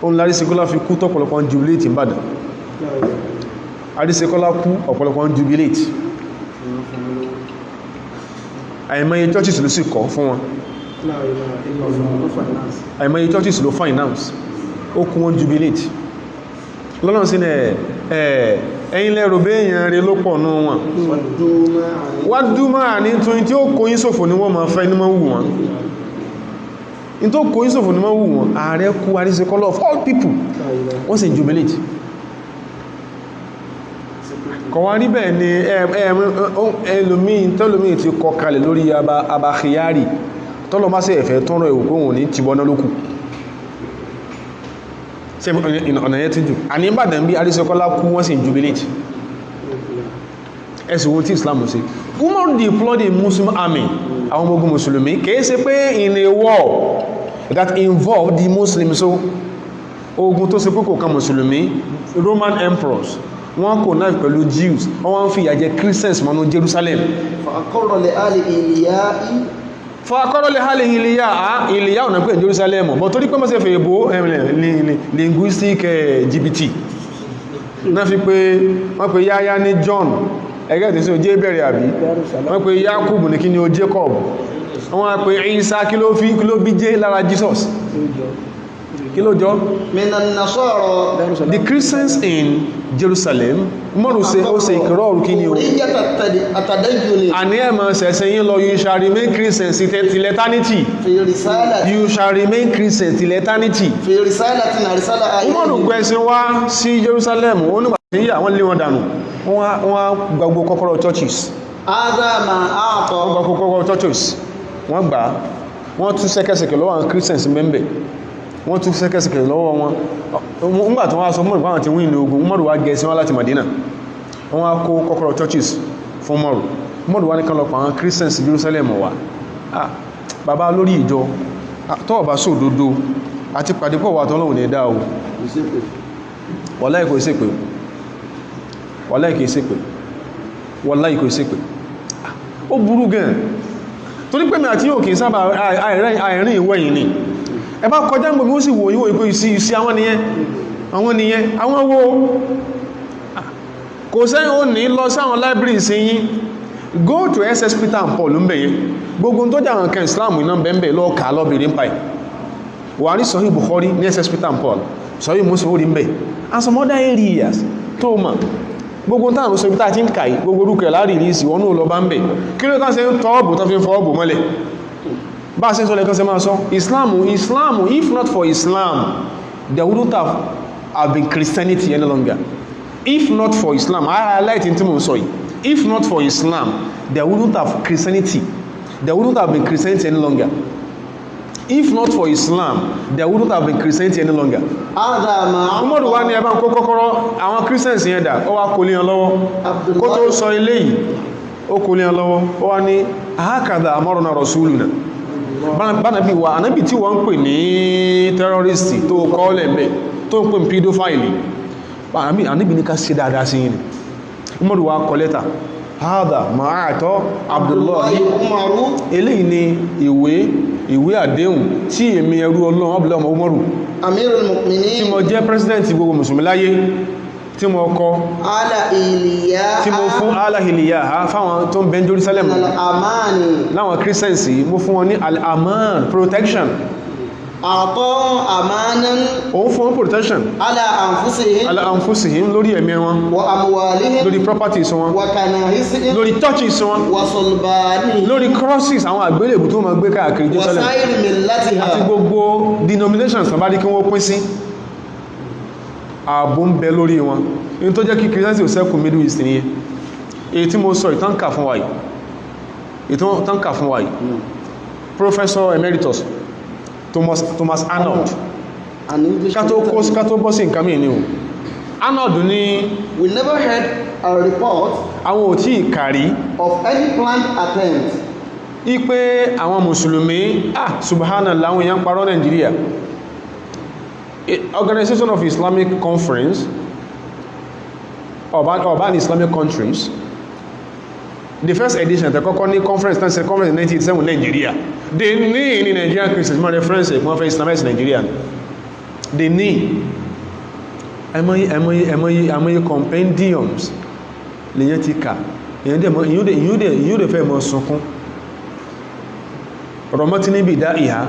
ohun lárísíkọ́lá fi kú tọ́pọ̀lọpọ̀ jubilate Ìbàdàn àrísíkọ́lá kú ọ̀pọ̀lọpọ̀ jubilate àìmọye churches ló sì kọ́ fún wọn àìmọye churches ló finance ó kú wọn jubilate lọ́nà sí ẹ̀yìn lẹ́rọ béèyàn rẹ̀ ló pọ̀ náà wọn wádúmà ní tún tí ó kóyín ṣòfò ní wọ́n ma fẹ́ ní mọ́ wù wọn in tó kóyín ṣòfò ní mọ́ wù wọn ààrẹ kú àríṣẹ́kọ́lọ́ of all people wọ́n sì jubilate kọwa níbẹ̀ ni ẹlòmí ti kọ kalẹ̀ lórí abakiyari tọ́lọ má sí ẹ̀fẹ́ tọ́rọ ìwòkóhùn ní tìbọ́ná lókù ṣe ọ̀nà yẹn ti jù àní Ìbàdàn bí Adéṣekọ́lá kú wọ́n sì jubilate ẹ̀sùn wo tí Islam ṣe Umar deployed a Muslim army àwọn ọmọ ogun Mùsùlùmí kìí ṣe pé in a war that involved the Muslims so ogun tó ṣe pé kò kan Mùsùlùmí Roman emperors wọ́n kò náà pẹ̀lú Jews wọ́n fi ìyà jẹ Christians mọ́nú Jerusalem فأقر لآل إيلياء fàkọ́rọ̀lẹ̀ hálẹ̀ ìlìyà ọ̀nà pé Jerusalem bọ̀ torí pé mọ́sẹ̀ fẹ́ ìbò linguistic GPT náà fi pé wọ́n pè Yáyá ní John ẹgẹ́ tí sí o jẹ́ bẹ̀rẹ̀ àbí wọ́n pè Yakub ní kí ni o Jacob wọ́n pè Isa kí ló bí jẹ́ lára Jesus kí ló jọ من النصارى the Christians in Jerusalem mọ́rù se ó se ìkìrọ̀rù kí ni o حرية التدين àní ẹ̀mọ̀ sẹ̀sẹ̀ yín lọ you shall remain Christians till eternity في رسالة you shall remain Christians till eternity في رسالة أرسلها mọ́rù إليهم gbẹ̀sìn wá sí Jerusalem ó nígbà tí àwọn lé wọn dànù wọ́n gbogbo kọ́kọ́rọ́ churches هذا ما wọ́n أعطى gbogbo kọ́kọ́rọ́ churches wọ́n gbà wọ́n tún sẹ́kẹsẹ̀kẹ̀ lọ́wọ́ àwọn Christians mẹ́mbẹ̀ wọ́n tún sẹ́kẹsẹ̀kẹ̀ lọ́wọ́ wọn nígbà tí wọ́n sọ mọ́rù pàwọn ti wí ní ogun mọ́rù wá gẹ̀ẹ́sí wọ́n láti Madina wọ́n wá kó kọ́kọ́rọ́ churches fún mọ́rù wá ní kan lọ pa àwọn Christians Jerusalem wà bàbá lórí ìjọ tọ́ọ̀bá sódodo àti pàdépọ̀ wà tọ́lọ́wò ní ẹ̀dá o wàláhì kò ṣépè wàláhì kò ṣépè wàláhì kò ṣépè ó burú gan torí pé mi àti yóò kìí sábà àìrìn ìwẹ̀yìn ni ẹ bá kọjá gbogbo ó sì wò yíwò ìpé ìsí àwọn nìyẹn àwọn wo kò sẹ́yìn ó ní lọ sáwọn library sí yín go to SS Peter and Paul ń bẹ̀yẹn gbogbo tó jà àwọn kan Islam iná bẹ̀m̀bẹ̀ lọ kà lọ́bìnrin pa wà ní Sahih Bukhari ní SS Peter and Paul Sahih Muslim ó rí ń bẹ̀ and some other areas tó mọ̀ gbogbo táàrùn sọ ibi tá ti ń kàí gbogbo orúkẹ̀ láàrin ìrísí wọnú lọ bá ń bẹ̀ kí ló tán ṣe ń tọ́ọ̀bù tán fi ń fọ́ọ̀bù mọ́lẹ̀ bá ṣe ń sọ lẹ́kan ṣe máa sọ Islam if not for Islam there wouldn't have been Christianity any longer if not for Islam I highlight tí mo ń sọ yìí if not for Islam there wouldn't have Christianity there wouldn't have been Christianity any longer if not for Islam there wouldn't have been Christianity any longer هذا ما Umaru wá ní ẹbá ń kó kọ́kọ́rọ́ àwọn Christians yẹn dà ó wá kò lè hàn lọ́wọ́ kó tó sọ ilé yìí ó kò lè hàn lọ́wọ́ ó wá ní àhákàdà amarna rasuluna bánàbí wa anábì tí wọ́n ń pè ní terrorist tó kọ́ọ̀lẹ̀ mẹ́ tó ń pè ní pedophile anábì ní ká ṣe dáadáa sí yìí Umaru wá kọ lẹ́tà hádà máa àtọ́ Abdullahi Umaru eléyìí ni ìwé àdéhùn tí èmi ẹrú Ọlọ́run Abdullahi ọmọ Umaru Amirul Mu'minin tí mo jẹ́ president gbogbo mùsùlùmí láyé tí mo kọ ala Iliya tí mo fún alahiliya ha fáwọn tó ń bẹ ní Jerusalem al-amani láwọn Christians mo fún wọn ní al-aman protection a'tahum amanan òun fún wọn protection ala anfusihim ala anfusihim lórí ẹ̀mí wọn wa amwalihim lórí properties wọn wa kanahisihim lórí churches wọn wa sulbanihim lórí crosses àwọn àgbélébù tó máa gbé káàkiri wa Jerusalem sayri millatiha àti gbogbo denominations tàbá rí kí wọ́n pín sí ààbò ń bẹ lórí wọn in tó jẹ́ kí Christianity ò sẹ́kù Middle East ní èyí tí mo sọ ìtànkà fún wa yìí Professor Emeritus Thomas Arnold an English kátó bọ́ sí nǹkan mìí ní o Arnold ní we never heard a report àwọn ò tí ìkàrí of any planned attempt ipé àwọn mùsùlùmí subhanallah àwọn èèyàn parọ́ Nigeria Organization of Islamic Conference urban Islamic countries the first edition the kọ́kọ́ ní conference tán ṣe conference in 1987 Nigeria they ní Nigerian Christians ma reference wọ́n fẹ́ Islamize Nigeria they ní ẹmọ́yí compendiums lèyàn ti kà èyàn dẹ̀ fẹ́ mọ́ sunkún rọmọ́tí níbi ìdá ìhá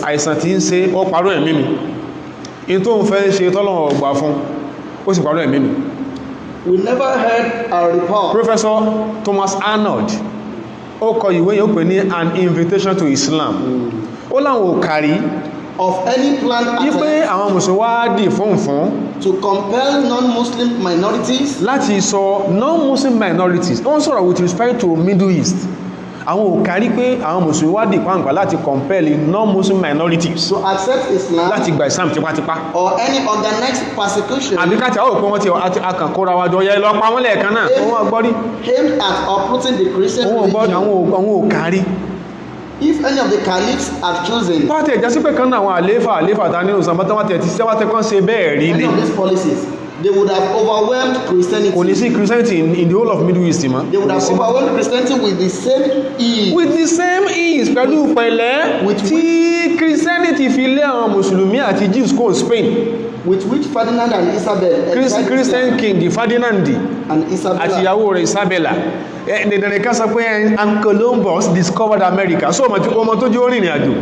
àìsàn tí ń ṣe ó parọ́ ẹ̀mí mi in tó ń fẹ́ ṣe tọ́lọ̀wọ̀ ọgbà fún ó sì parọ́ ẹ̀mí mi. we never heard a report Professor Thomas Arnold ó kọ ìwé yóò pè ní an invitation to Islam ó láwọn ò kárí of any planned wípé attempt àwọn mùsùlùmí wá dì fún to compel non-Muslim minorities láti sọ non-Muslim minorities wọ́n sọ̀rọ̀ with respect to Middle East àwọn ò kárí pé àwọn mùsùlùmí wá dì pàǹpà láti compel non-Muslim minorities to accept Islam láti gba Islam tipátipá or any organized persecution àbí káàtì àwọn òpin wọn ti akànkóra wájọ yẹ lọ pa wọ́n lẹ́ẹ̀kan náà wọ́n gbọ́rí aimed at uprooting the Christian religion. àwọn ò kárí If any of the caliphs have chosen pàtẹ́ ìjà sí pé kan náà àwọn àléfà ta nínú sàmọ́tọ́wọ́tẹ̀ ti sẹ́wọ́tẹ́ kan ṣe bẹ́ẹ̀ rí any ní of these policies, they would have overwhelmed Christianity. kò ní sí Christianity in the whole of Middle East mọ́ They would have overwhelmed Christianity with the same ease. with the same ease pẹ̀lú pẹ̀lẹ́ tí Christianity fi lé àwọn mùsùlùmí àti Jews kó Spain with which Ferdinand and Isabel Christian king Ferdinand and Isabella àti ìyàwó rẹ̀ Isabella ẹ̀ẹ́dẹ̀dẹ̀rẹ̀ ká sọ pé and Columbus discovered America so ọmọ tó jẹ́ orin ìrìn àjò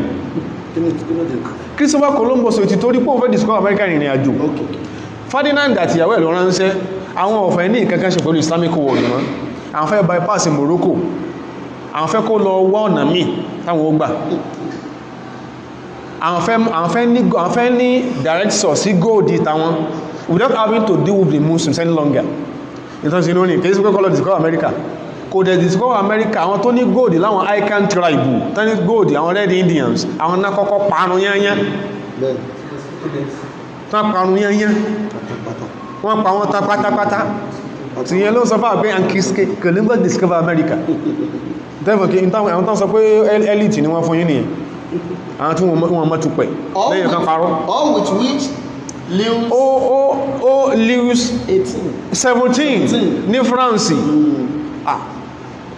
Christopher Columbus ti torí pé òun fẹ́ discover America ìrìn àjò Ferdinand àti ìyàwó ẹ̀ ló ránṣẹ́ àwọn ọ̀fẹ́ ní ìkankan ṣe pẹ̀lú Islamic world mọ́ àwọn fẹ́ bypass Morocco àwọn fẹ́ kó lọ wá ọ̀nà míì táwọn ó gbà àwọn fẹ́ ní direct source sí gold ìtàwọn without having to deal with the Muslims any longer ìtọ́sí inú ní kìí sí pé kọ́lọ̀ discover America kò dẹ̀ discover America àwọn tó ní gold láwọn Ican tribe tó ní gold àwọn Red Indians àwọn náà kọ́kọ́ parun yányán tán parun yányán wọ́n pa wọ́n tán pátápátá tí yẹn ló sọ fáwọn pé and Columbus discover America tẹ́fọ̀ kí àwọn tán sọ pé elite ni wọ́n fún yín nìyẹn àwọn tí wọ́n mọ́ túpẹ̀ lẹ́yìn kan parọ́ all with which Louis 17 ní France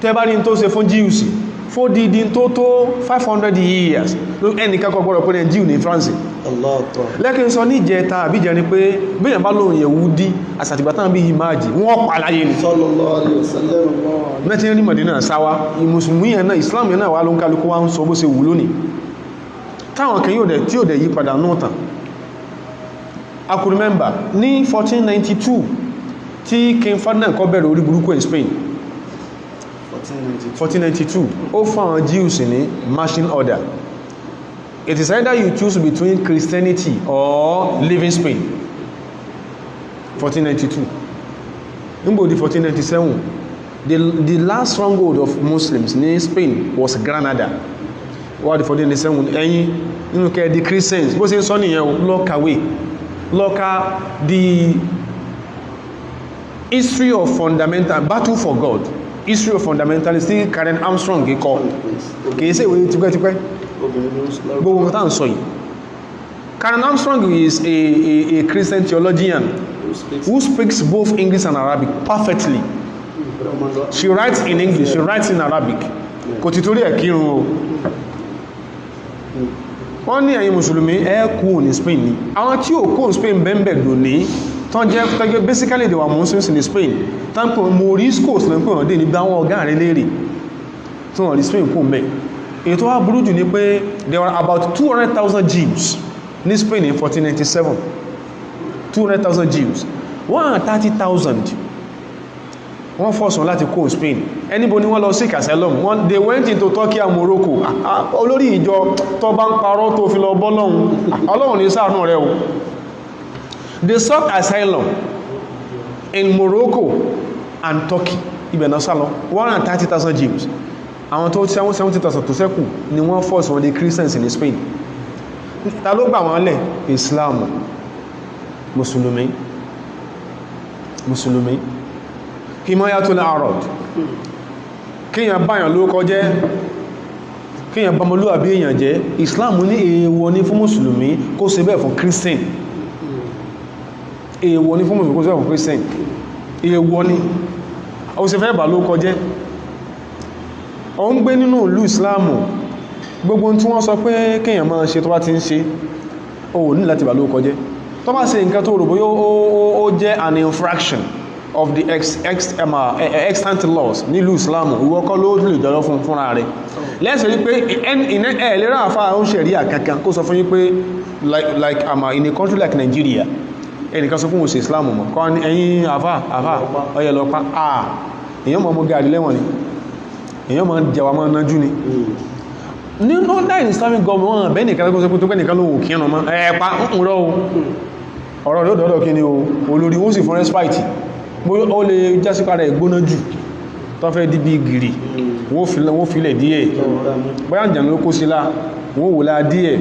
tẹ́bá ní tó ṣe fún Jews fó dídí tó 500 years ẹnìkan kò gbọ́dọ̀ pé ní Jew ní France lẹ́kìn sọ ní ìjẹta àbíjẹ ni pé bíyàn bá lóòrùn Yẹ̀húdí àsàtìgbàtàn bí ìmáàjì wọ́n pa láyé ni mẹ́tí rí Mọ̀dínà sáwá Mùsùlùmí yẹn náà Islam yẹn náà wà ló ń kálukú wá ń sọ bó ṣe wù lónìí táwọn kan tí ó dẹ̀ yí padà náà tàn I could remember ní 1492 tí King Ferdinand kọ́ bẹ̀rẹ̀ orí burúkú in Spain 1492 ó fún àwọn Jews ní marching order. It is either you choose between Christianity or leaving Spain. 1492 nígbò di 1497 the last stronghold of Muslims ní Spain was Granada wà di 1497 ẹ̀yìn nínú kẹ́ di Christians bó ṣe ń sọ nìyẹn lọ́kàwé lọ́ka the history of fundamental battle for God history of fundamentalist tí Karen Armstrong kọ́ kìí ṣe ìwé tipẹ́tipẹ́ gbogbo nǹkan tá ń sọ yìí Karen Armstrong is a Christian theologian who speaks both English and Arabic perfectly. She writes in English, she writes in Arabic. Kò ti torí ẹ̀ kírun o. Wọ́n ní ẹ̀yin Mùsùlùmí ẹ kú ní Spain ni. Àwọn tí ò kú ní Spain bẹ́ẹ̀ lò ní tán jẹ́ basically they were Muslims in Spain. Tán pé Moriscos ló ń pè wọ́n dé níbi àwọn ọ̀gá rẹ̀ léèrè tí wọ́n rí Spain kú mẹ́. Èyí tó wá burú jù ni pé there were about 200,000 Jews ní Spain in 1497. 200,000 Jews 130,000 wọ́n fọ́sùn láti kó Spain ẹnibó ni wọ́n lọ seek asylum they went into Turkey and Morocco olórí ìjọ tó bá ń parọ́ tó fi lọ bọ́ lọ́hun Ọlọ́run ní ṣàánú rẹ̀ o they sought asylum in Morocco and Turkey ibẹ̀ náà sálọ 130,000 Jews àwọn tó 70,000 tó ṣẹ́kù ni wọ́n fọ́sùn wọn di Christians in Spain ta ló gbà wọ́n lẹ̀ Islam Mùsùlùmí himayatul arad kíyàn báyàn ló kọjẹ́ kíyàn bámọlúwàbí èyàn jẹ́ Islam ní èèwọ̀ ní fún Mùsùlùmí kó ṣe bẹ́ẹ̀ fún Christian èèwọ̀ ní fún Mùsùlùmí kó ṣe bẹ́ẹ̀ fún Christian èèwọ̀ ní ó ṣe fẹ́ bà ló kọjẹ́ ó ń gbé nínú ìlú Islam gbogbo tí wọ́n sọ pé kíyàn máa ṣe tó bá ti ń ṣe ó ní láti bà ló kọjẹ́ tó bá ṣe nǹkan tó rò bóyá ó jẹ́ an infraction of the extant laws nílùú Islam ìwọ́kọ́ ló lè jọlọ fúnra rẹ̀ lẹ́sẹ̀ wípé ẹ̀lẹ́rà àfá ó ṣẹ̀rí àkankan kó sọ fún yí pé like in a country like Nigeria ẹnìkan sọ fún òsè Islam mọ̀ kọ́ ní ẹ̀yìn àfá ọyẹ lọ pa èyàn mọ̀ gàrí lẹ́wọ̀n ni èyàn mọ̀ jẹwà mọ́ nájú ni nínú náà Islamic government wọn bẹ́ẹ̀ nìkan lọ́kọ́ tó pẹ́ nìkan lóhùn kí ẹran mọ́ ẹ̀ẹ́pá ń rọ́ ọ̀rọ̀ rẹ̀ dọ́dọ̀ kí ni o olórí wọ́n sì fún respite ó lè jásípa rẹ̀ gbóná jù tó fẹ́ dí bí gìrì wọ́n filẹ̀ díẹ̀ bóyá jẹ̀nà ló kó sí lá wọ́n wò lá díẹ̀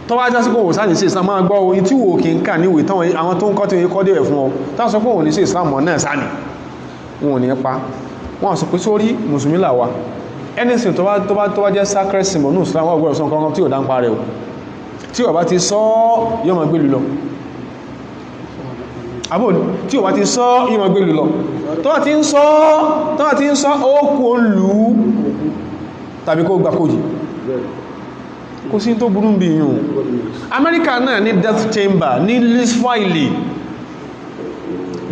tó wá jásípò wò sáà ní sí Islam máa gbọ́ oyin tí wò kí ń kà níwèé táwọn àwọn tó ń kọ́ tí ó kọ́ díẹ̀ fún ọ táwọn sọ pé òun ní sí Islam mọ̀ náà sáà ní wọn ò ní pa wọ́n sọ pé sórí mùsùlùmí là wa anything tó bá jẹ́ sacred symbol ní Islam wọ́n gbọ́dọ̀ sọ nǹkan tí ò dá ń parẹ́ o tí ó bá ti sọ yóò máa gbé lù lọ àbò tí ó bá ti sọ yóò máa gbé lù lọ tó bá ti ń sọ ó kò lù ú tàbí kó gbà kójì kò sí tó burú bí yùn Amẹ́ríkà náà ní death chamber ní Leesville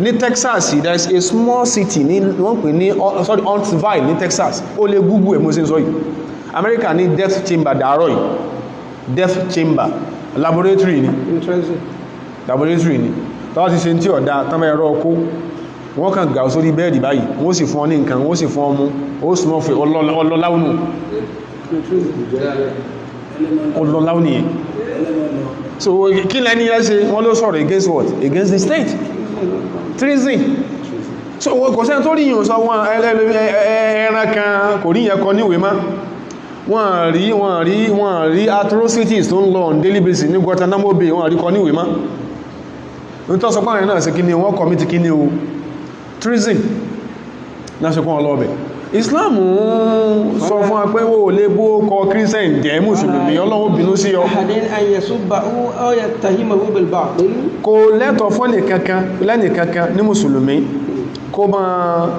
ní Texas there is a small city ní wọ́n pè ní Huntsville ní Texas ó lè Google ẹ̀ mo sí sọ yìí Amẹ́ríkà ní death chamber dàárọ̀ yìí death chamber laboratory ni tọ́wọ́ ti ṣe tí ọ̀dá tánbà ẹ̀rọ ọkó wọ́n kàn gà sórí bẹ́ẹ̀dì báyìí wọ́n sì fún ọ ní nǹkan wọ́n sì fún ọmú ó súnmọ́ fẹ́ ọlọ́láwùnù ọlọ́láwùnù yẹn so kí lẹ́ni yẹ́ ṣe wọ́n ló sọ̀rọ̀ against what against the state treason so kò sẹ́ni tó rí yìí sọ wọn ẹran kan kò rí yẹn kọ níwèé má wọ́n rí atrocities tó ń lọ on daily basis ní Guantanamo Bay wọ́n rí kọ níwèé má ní tó sọpá rẹ̀ náà sí kí ní wọ́n kọmítì kí ní o treason náà ṣe kún ọlọ́ọ̀bẹ̀ Islam sọ fún apẹ́wò lè bó kọ kírísẹ̀n jẹ́ mùsùlùmí Ọlọ́run bínú sí ọ kò lẹ́tọ̀ fún lẹ́nìkankan ní mùsùlùmí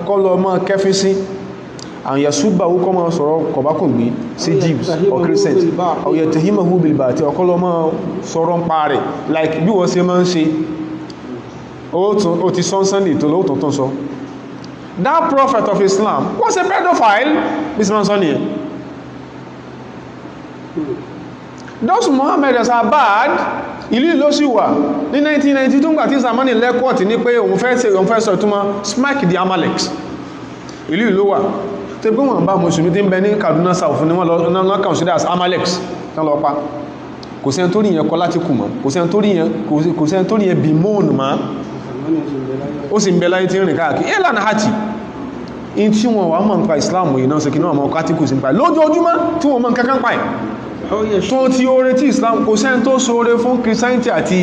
kó lọ mọ́ kẹfí sí àwọn yasúbà ó kọ́ mọ́ sọ̀rọ̀ kọ̀bákùngbé sí Jews or Christians ọ̀yẹ̀ tẹ̀hímọ̀hú bilbà tí ọkọ́ lọ mọ́ sọ̀rọ̀ ń pa rẹ̀ like bí wọ́n ṣe máa ń ṣe ó ti sọ Sunday tó lóòtọ́ tó sọ that prophet of Islam was a pedophile this man sọ nìyẹn those Muhammad are bad ìlú ló sì wà ní 1992 tó ń gbà tí Zamani lẹ́kọ̀ọ́tì ní pé òun fẹ́ sọ ìtumọ̀ smite the Amaleks ìlú ló wà tó gbé wọn bá mùsùlùmí tí ń bẹ ní Kaduna South ní wọ́n lọ consider as Amaleks tán lọ pa kò sẹ́ni tó rí yẹn kọ láti kù mọ́ kò sẹ́ni tó rí yẹn bí mọ́ọ̀nù mọ́ ó sì ń bẹ láyé tí ń rìn káàkiri ìlànà hàtì in tí wọ́n wà mọ́ ń pa Islam yìí náà sẹ́kì náà mọ́ kátìkù sí ń pa lójoojúmọ́ tí wọ́n mọ́ kankan pa tó tí ó retí Islam kò sẹ́ni tó sóre fún Christianity àti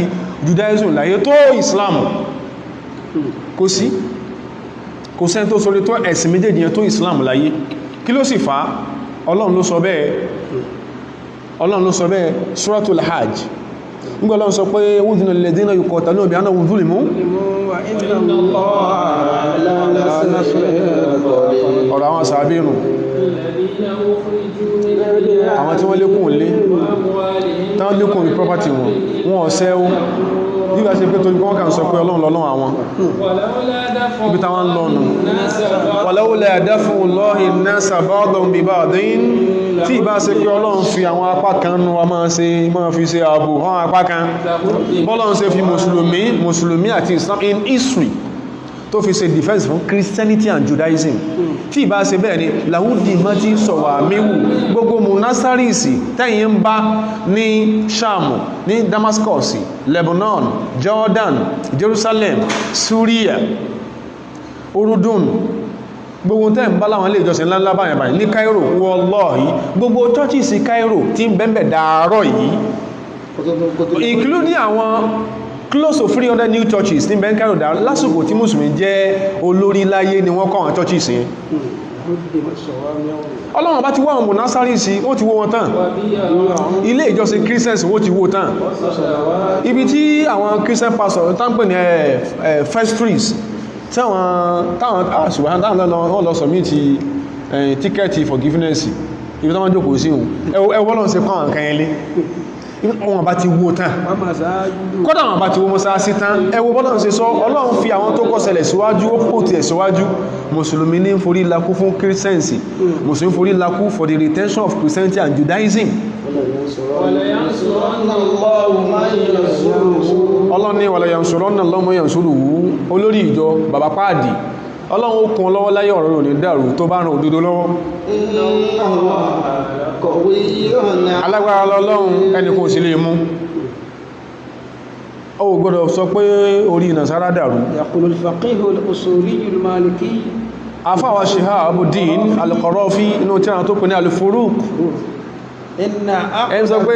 Judaism láyé tó Islam kò sí kò sẹ́ni tó sóre tó ẹ̀sìn méjèèjì yẹn tó Islam láyé kí ló sì fà Ọlọ́run ló sọ bẹ́ẹ̀ Suratul Hajj nígbà Ọlọ́run sọ pé wudhina lilladhina yuqataluna bi annahum zulimu ọ̀rọ̀ àwọn sàábìrùn àwọn tí wọ́n lékún lé tán lékún ní property wọn ọ̀sẹ́ ó nígbà ṣe pé tó wọ́n kàn sọ pé Ọlọ́run lọ́lọ́run àwọn ibi táwọn lọ́nà walawla daf'ullahi an-nasa ba'dahum bi ba'din tí ìbá ṣe pé Ọlọ́run fi àwọn apá kan nú wa máa fi ṣe ààbò àwọn apá kan bọ́lọ́run ṣe fi mùsùlùmí àti Islam in history tó fi ṣe defense fún Christianity and Judaism tí ìbá ṣe bẹ́ẹ̀ ni lahudi mati sọ̀wà míwù gbogbo monastarisi tẹ́yìn ń bá ní Sham ní Damascus Lebanon Jordan Jerusalem Syria Urdun gbogbo tẹ́ ń bá láwọn ilé ìjọsìn ńlá báyìí ní Cairo wallahi gbogbo churches Cairo tí ń bẹ́ẹ̀ dàárọ̀ yìí including àwọn close to 300 new churches ní Ben Cairo dáa lásìkò tí mùsùlùmí jẹ́ olórí láyé ni wọ́n kọ́ àwọn churches yẹn Ọlọ́run bá ti wá àwọn monasari sí ó ti wó wọn tán ilé ìjọsìn Christians wó ti wó tán ibi tí àwọn Christian pastor tán pè ní vestries tí táwọn àṣùgbọ́n táwọn lọ submit tíkẹ́ẹ̀tì forgiveness ibi táwọn jókòó sí ẹwọ́ lọ́n ṣe kọ́ àwọn kan ẹlé wọn bá ti wó tán kọ́dà wọn bá ti wó mọ́sálásí tán ẹwọ bọ́lọ́n ṣe sọ Ọlọ́run fi àwọn tó kọsẹ̀lẹ̀ síwájú ó pò tí ẹ̀ síwájú mùsùlùmí ní forí lakú fún Christianity mùsùlùmí forí lakú for the retention of Christianity and Judaism Ọlọ́run ní wala yansuranna Allahu man yansuruhu olórí ìjọ bàbá páàdì ọlọ́run ó kún lọ́wọ́ láyé ọ̀rọ̀ rò ní dàrú tó bá ràn òdodo lọ́wọ́ alágbára lọ́lọ́run ẹni kò sí lè mú ó gbọ́dọ̀ sọ pé orí nàṣàrà dàrú يقول الفقيه الأصولي المالكي afáwa Shihabuddin al-Qarafi inú tí a tó pè ní al-Furuq إن ẹn sọ pé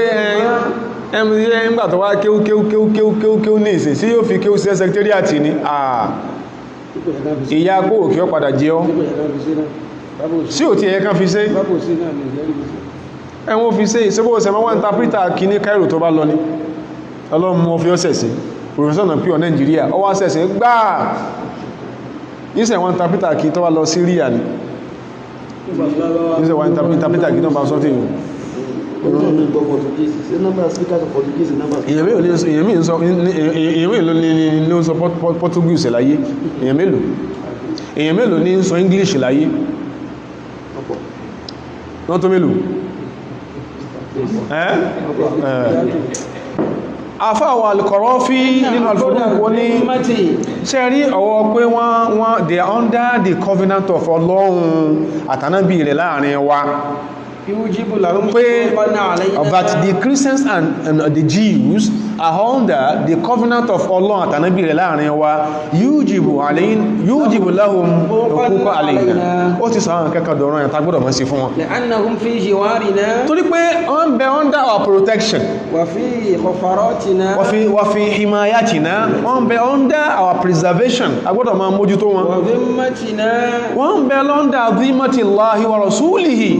ẹn gbà tó wá kéwú ní ìsìn sí yóò fi kéwú sí sẹkítẹ́ríàtì ní ìyá kó kí ó padà jẹ́ ọ́ sí ò tí ẹ̀yẹ kan fi ṣe ẹwọ́n fi ṣe ìṣẹ́bọ̀ ọ̀sẹ̀mọ́ wọ́n tàpítà kí ní Cairo tó bá lọ ní ọlọ́mọ fi ọ́ sẹ̀sẹ̀ professor náà pure Nigeria ọ wá sẹ̀sẹ̀ gbáà ìṣẹ́ wọ́n tàpítà kí tó bá lọ Syria ní ìṣẹ́ wọ́n tàpítà kí tó bá sọ́tí èyàn mélòó ní ó sọ Portuguese láyé èyàn mélòó ní sọ English láyé wọ́n tó mélòó àfáwà al-Qarafi nínú al-Furuq wọ́n ní ṣe rí ọwọ́ pé wọ́n they are under the covenant of Ọlọ́run àtànábì rẹ̀ láàrin wa pé that the Christians and the Jews are under the covenant of Allah àtànábì rẹ̀ láàrin wa yújìbù lahum huquqa alayna ó ti sọ́rọ̀ kẹ́kẹ́ dọ̀rọ̀ yẹn tagbọ́dọ̀ mọ́ sí fún wọn لأنهم في جوارنا torí pé wọ́n bẹ under our protection وفي خفراتنا wa fi himayatina wọ́n bẹ under our preservation agbọ́dọ̀ máa mójútó wọn وذمتنا wọ́n bẹ under dhimmatillahi wa rasulihi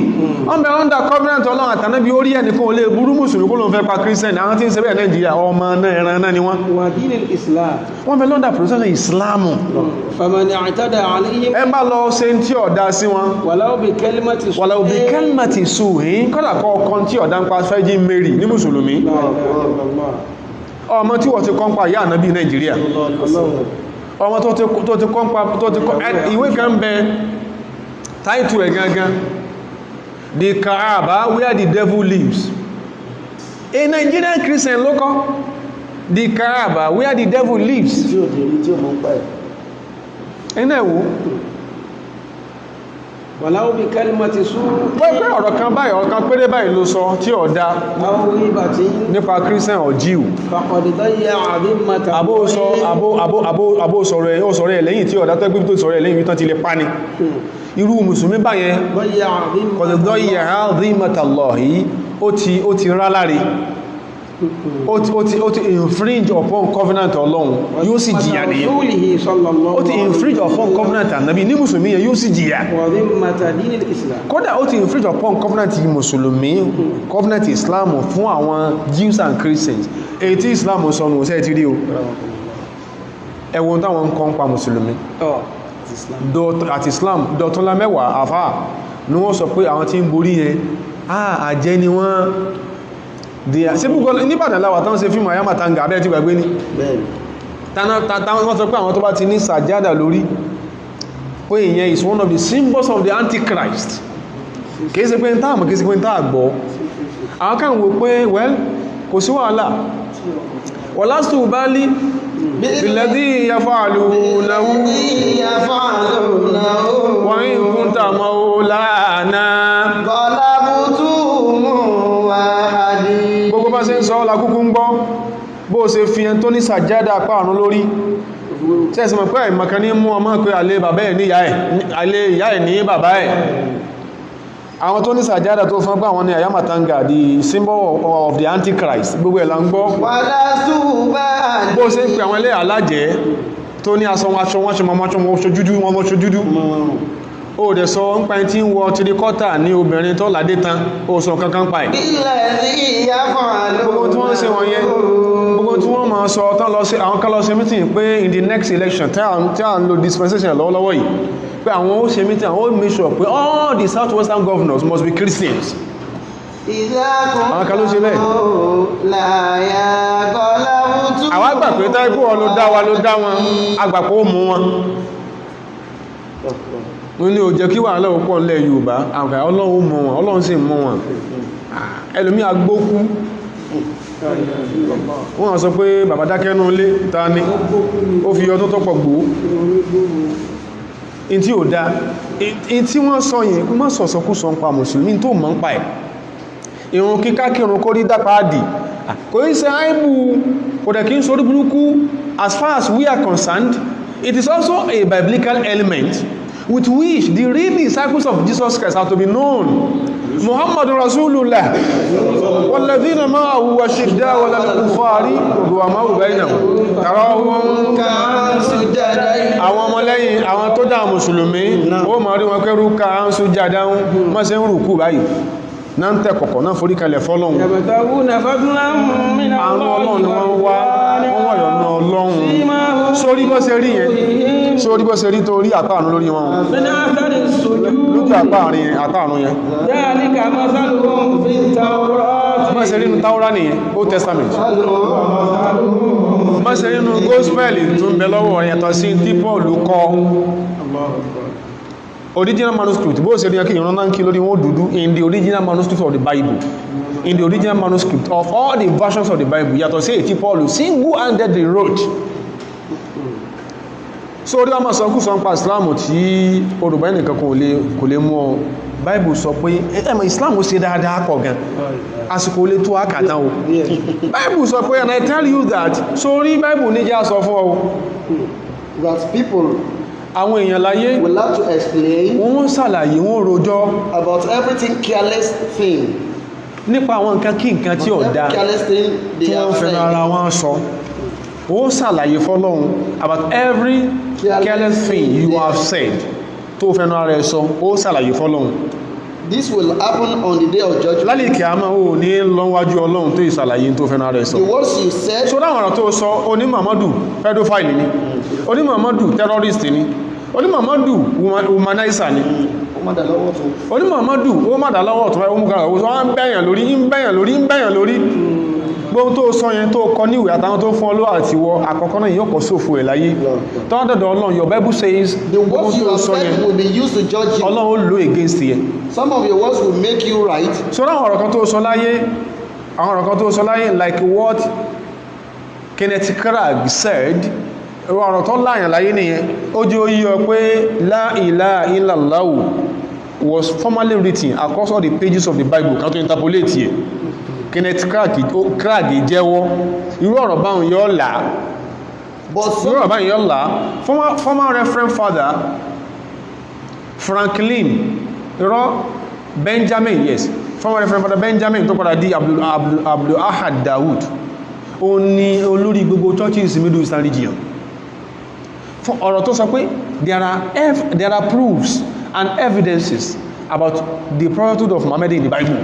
wọ́n bẹ under covenant Ọlọ́run àtànábì orí ẹnìkan olè burú mùsùlùmí kó ló ń fẹ́ pa Christian àwọn tí ń ṣe bẹ́ẹ̀ Nàìjíríà ọmọ náà ẹran náà ni wọ́n ودين الإسلام wọ́n bẹ under protection Islamu فمن اعتدى عليهم ẹ bá lọ ṣe tí ọ̀dá sí wọn ولو بكلمة walau bi kalimati su'in kọ́dà kọ́ọ̀kan tí ọ̀dá ń pa fẹ́jì Mary ní mùsùlùmí ọmọ tí wọ́n ti kọ́ ń pa ìyá ànábì Nàìjíríà ọmọ tó ti kọ́ ń pa ìwé kan bẹ táìtù ẹ̀ gangan the Kaaba where the devil lives a Nigerian Christian lókọ́ the Kaaba where the devil lives ẹ̀nà ẹ̀wò ولو بكلمة سوء pẹ́pẹ́ ọ̀rọ̀ kan báyìí ọ̀rọ̀ kan péré báyìí ló sọ tí ó dá أو غيبة nípa Christian or Jew فقد ضيع ذمة àbó sọ̀rọ̀ ẹ̀ lẹ́yìn tí ó dá tó gbé tó sọ̀rọ̀ ẹ̀ lẹ́yìn tán ti lè pa ni irú mùsùlùmí báyẹn ضيع ذمة qad ضيع ذمة Allahi ó ti rá láre ó ti infringe upon covenant Ọlọ́run yóò sì jìyà nìyẹn رسوله صلى الله ó ti infringe upon covenant ànábì ní mùsùlùmí yẹn yóò sì jìyà وذمة دين الإسلام kódà ó ti infringe upon covenant mùsùlùmí covenant Islam fún àwọn Jews and Christians èyí tí Islam sọnù ṣe ti rí o ẹwọ́n táwọn ń kọ́ ń pa mùsùlùmí àti Islam dọ̀túnlá mẹ́wàá àfá ní wọ́n sọ pé àwọn tí ń borí yẹn àjẹ́ ni wọ́n sí púpọ̀ níbàdàn láwà tán ṣe fíìmù àyàmà tanga abẹ́ ti gbàgbé ní wọ́n sọ pé àwọn tó bá ti ní sàjádà lórí pé ìyẹn is one of the symbols of the Antichrist kìí ṣe pé ń táàmù kìí ṣe pé ń táà gbọ́ àwọn kan wò pé well kò sí wàhálà walastu bali billadhi yaf'alunahu wa in kunta maulana gbogbo bá ṣe ń sọ ọ́la kúkú ń gbọ́ bó ṣe fi ẹn tó ní sàjádà pààrùn lórí tí ẹ̀sìn mọ̀ pé ìmọ̀kan ní mú ọmọ pé alé bàbá ẹ̀ ní ìyá ẹ̀ ní bàbá ẹ̀ àwọn tó ní sàjádà tó fún pé àwọn ní àyàmàtanga the symbol of the Antichrist gbogbo ẹ̀ la ń gbọ́ bó ṣe ń pè àwọn ilé alájẹ́ tó ní aṣọ wọn ṣojúdú ó dẹ̀ sọ ń pa ẹni tí ń wọ tirikọ́tà ní obìnrin tó ládé tán ó sọ kankan pa ẹ̀ gbogbo tí wọ́n ṣe wọ̀nyẹn gbogbo tí wọ́n máa sọ tán lọ sí àwọn kan lọ ṣe meeting pé in the next election tí a ń lo dispensation lọ́wọ́lọ́wọ́ yìí pé àwọn ó ṣe meeting àwọn ó make sure pé all the southwestern governors must be Christians àwọn kan ló ṣe bẹ́ẹ̀ àwọn àgbà pé táìpù wọn ló dá wa ló dá wọn àgbàpọ̀ ó mú wọn wọ́n ní ó jẹ́ kí wà lọ́wọ́ pọ̀ nílẹ̀ Yorùbá àgbà Ọlọ́run mọ̀ wọn Ọlọ́run sì mọ̀ wọn ẹlòmí agbókú wọ́n sọ pé bàbá dákẹ́nú lé ta ní ó fi ọdún tọ́pọ̀ gbò in tí ò dá in tí wọ́n sọ yẹn kó má sọ̀sọ̀kú sọ ń pa mùsùlùmí tó mọ̀ ń pa ẹ̀ ìrun kíká kírun kó rí dápáàdì kò í ṣe àìbù kò dẹ̀ kí ń sórí burúkú. As far as we are concerned, it is also a biblical element with which the real disciples of Jesus Christ are to be known. Muhammad Rasulullah walladhina ma'ahu ashiddaa'u 'alal kuffari ruhamaa'u bainahum tarahum ka'an sujjadan. àwọn ọmọlẹ́yìn àwọn tó dá mùsùlùmí ó máa rí wọn pé rúkà sujjadan má ṣe ń rùkú báyìí náà ń tẹ́ kọ̀kọ̀ náà forí kalẹ̀ fọ́lọ́hun yabtaguna fadlan min àwọn ọlọ́run ni wọ́n wá wọ́n wà yọ̀nà ọlọ́run sórí bọ́ ṣe rí yẹn sórí bọ́ ṣe rí tó rí àtàrùn lórí wọn min athari sujud lójú àtàrùn yẹn dhalika mathaluhum fit tawrat bọ́ ṣe rí nínú Táórà nìyẹn Old Testament bọ́ ṣe rí nínú Gospel tó ń bẹ lọ́wọ́ yàtọ̀ sí tí Paul kọ original manuscript bó ṣe rí ẹkì ìran náà kí lórí wọn dúdú in the original manuscript of the Bible, in the original manuscript of all the versions of the Bible yàtọ̀ sí ètí Paul single-handedly wrote. So orí ọmọ sọkú sọ ń pa Islam tí orùbá ẹnìkan kò lè mú ọ Bible sọ pé ẹmọ Islam ṣe dáadáa pọ̀ gan àsìkò lè tó àkàtà o Bible sọ pé and I tell you that sórí Bible níjẹ́ sọ fún ọ that people àwọn èèyàn láyé will have to explain wọ́n ṣàlàyé wọ́n rojọ́ about everything careless thing, nípa àwọn nǹkan kí nǹkan tí ó dá careless thing tí they wọ́n have fẹ́nu said. ara wọn sọ ó ṣàlàyé fọ́lọ́hun about every careless thing you have said tó fẹ́nu ara ẹ sọ ó ṣàlàyé fọ́lọ́hun. This will happen on the day of judgment. lálẹ́ kí a máa ò ní lọ́wájú ọlọ́run tó ìṣàlàyé tó fẹ́nu ara ẹ sọ The words you said, so dáwọn ọ̀rọ̀ tó sọ oní Muhammadu pedophile ni oní Muhammadu terrorist ni oní Muhammadu humanizer ni oní Muhammadu ó má dá lọ́wọ́ ọ̀tún ó mú kára ó sọ wọ́n ń bẹ̀yàn lórí gbóhun tó sọ yẹn tó kọ níwẹ̀ àtàwọn tó fún ọlọ́ àti wọ àkọ́kọ́ náà yóò kọ́ sófò ẹ̀ láyé tọ́wọ́dọ̀dọ̀ ọlọ́run your Bible says the gbóhun words you tó have sọ yẹn said will be used to judge you. ọlọ́run ó lò against yẹ Some of your words will make you right. so àwọn ọ̀rọ̀ kan tó sọ láyé like what Kenneth Cragg said ọ̀rọ̀ tó láyàn láyé nìyẹn ó jẹ́ ó yíyọ pé La ilaha illallah was formerly written across all the pages of the Bible kan tó interpolate yẹ Kenneth Cragg jẹ́wọ́ irú ọ̀rọ̀ báhùn yọ́ là former Reverend Father Franklin Benjamin, yes, former Reverend Father Benjamin tó padà di Abdul Ahad Dawood ó ní olórí gbogbo churches in Middle Eastern region fún ọ̀rọ̀ tó sọ pé there are proofs and evidences about the prophethood of Muhammad in the Bible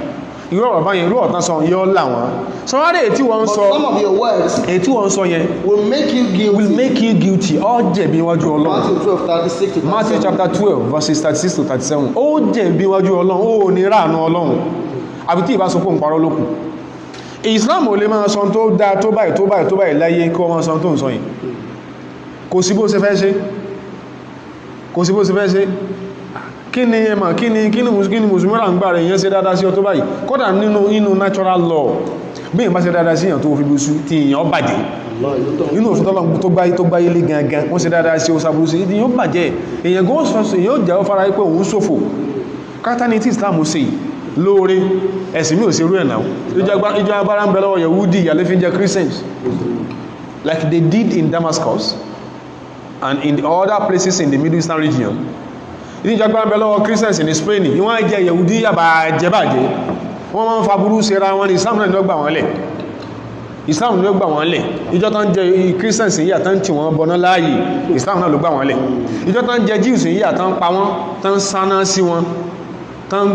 irú ọ̀rọ̀ báyẹn irú ọ̀tán sọ yọ́ láwọn sọ́wọ́dẹ̀ ètí wọ́n sọ some of your words ètí wọ́n sọ yẹn will make you guilty. ó jẹ̀bi wájú Ọlọ́run Matthew chapter 12 verses 36 to 37 ó jẹ̀bi wájú Ọlọ́run ó ní ráàánú Ọlọ́run àbí tí ìbá sọ fún parọ́ lókù Islam ò lè máa sọ tó dá tó báyìí láyé kí wọ́n máa sọ tó ń sọ yìí kò sí bó ṣe fẹ́ ṣe kí ni ẹmà kí ni mùsùlùmí rà ń gbà rẹ̀ yẹn ṣe dáadáa sí ọ tó báyìí kódà nínú natural law bí ìbá ṣe dáadáa sí èyàn tó fi bú sú tí èyàn bàjẹ́ nínú òfin tọ́lọ̀ tó gbáyé lé gangan wọ́n ṣe dáadáa sí ọsàbúrú sí èyàn bàjẹ́ èyàn gọ́ sọ́sọ́ èyàn jẹ́ ó fara pé òun ṣòfò kátà ní tí Islam ṣe lóore ẹ̀sìn mi ò ṣe rú ẹ̀nà ìjọ abára ń bẹ lọ́wọ́ Yahudi ìyàlẹ́fín jẹ́ Christians like they did in Damascus and in the other places in the Middle Eastern region ìjọba ń bẹ lọ́wọ́ Christians ní Spain ìwọ́n jẹ́ Yahudi yàbàjẹ́ wọ́n máa ń fa burú síra wọn ní Islam náà ni ó gbà wọ́n lẹ̀ ìjọ tán jẹ́ Christians yíyà tán tí wọ́n bọ́ná láàyè Islam náà ló gbà wọ́n lẹ̀ ìjọ tán jẹ́ Jews yíyà tán pa wọ́n tán sáná sí wọn tán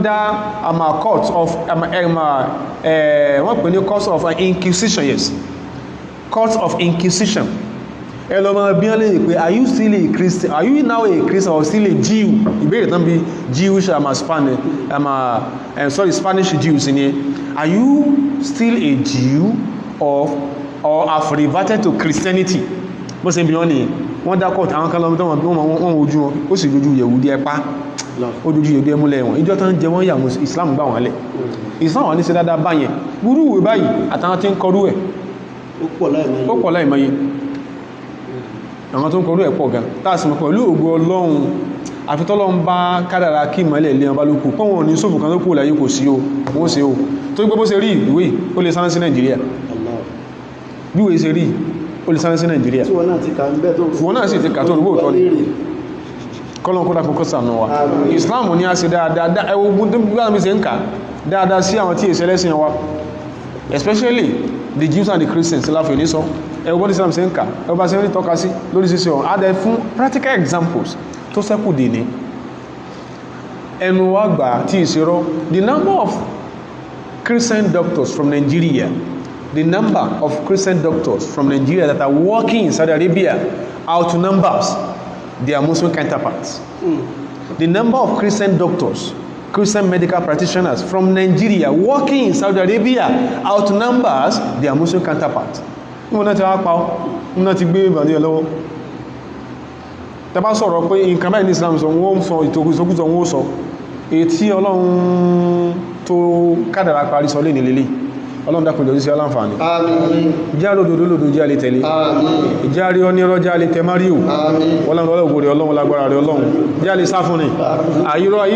dá court of wọ́n pè ní court of inquisition, yes, court of inquisition ẹlọ́mọ bí wọ́n lè pé are you still a Christian, are you now a Christian or still a Jew, ìbéèrè tán bí Jewish Spanish Jews ní are you still a Jew or have reverted to Christianity bó ṣe bí wọ́n ní wọ́n dá court àwọn kan lọ́mọdé wọn ojú wọn ó sì lójú Yẹ̀wúdí ẹpá ó lójú Yẹ̀wúdí ẹmúlẹ̀ wọn ìjọ tán jẹ wọ́n yà Islam gbà wọ́n lẹ̀ Islam wọ́n ní ṣe dáadáa báyẹn burú ìwé báyìí àtàwọn tí ń kọrú ẹ̀ ó pọ̀ láìmọye àwọn tó ń kọrú ẹ̀pọ̀ gan táàsìmọ̀ pẹ̀lú ògo Ọlọ́run àfitọ́lọ́run bá kádàrá kí ìmọ̀lẹ̀ ilé ọba lókù pọ́n wọn ní sófù kan tó kù láyé kò sí o wọ́n ṣe o tó gbé bó ṣe rí ìwé ó lè sáná sí Nàìjíríà bí ìwé ṣe rí ó lè sáná sí Nàìjíríà tí wọ́n náà ti kà ń bẹ́ tó wọ́n náà sì ti kà tó rúgbò tọ́ ni kọ́lọ́n kó dákun kó ṣàánú wa Islam ní a ṣe dáadáa ẹwọ́gbọ́n tó gbá mi ṣe ń kà dáadáa sí àwọn tí èsì ẹlẹ́sìn wa especially the Jews and the Christians láfi ní sọ ẹwọ́gbọ́n Islam ṣe ń kà ẹwọ́gbọ́n ṣe ń rí tọ́ka sí lórí ṣíṣe ọ̀hún adẹ fún practical examples tó sẹ́kù dè ní ẹnu wa gbà tí ìṣirọ́ the number of Christian doctors from Nigeria that are working in Saudi Arabia outnumbers their Muslim counterparts. The number of Christian doctors, Christian medical practitioners from Nigeria working in Saudi Arabia outnumbers their Muslim counterparts. Wọ́n náà ti wá pa ọ́, wọ́n náà ti gbé ìbàdí ọlọ́wọ́. Tẹbá sọ̀rọ̀ pé nǹkan báyìí ní Islam sọ wọ́n sọ ìtòkùsọ́kùsọ wọ́n sọ èyí tí Ọlọ́run tó kádàrá parí sọ lè nílé Ọlọ́run dákun jọ sí aláǹfààní jáàrí òdòdó jẹ́ alẹ́ tẹ̀lé jáàrí ọ́nírọ́ jẹ́ alẹ́ tẹ Mario Ọlọ́run ògbòrè Ọlọ́run lágbára rẹ̀ Ọlọ́run jẹ́ alẹ́ sáfún ní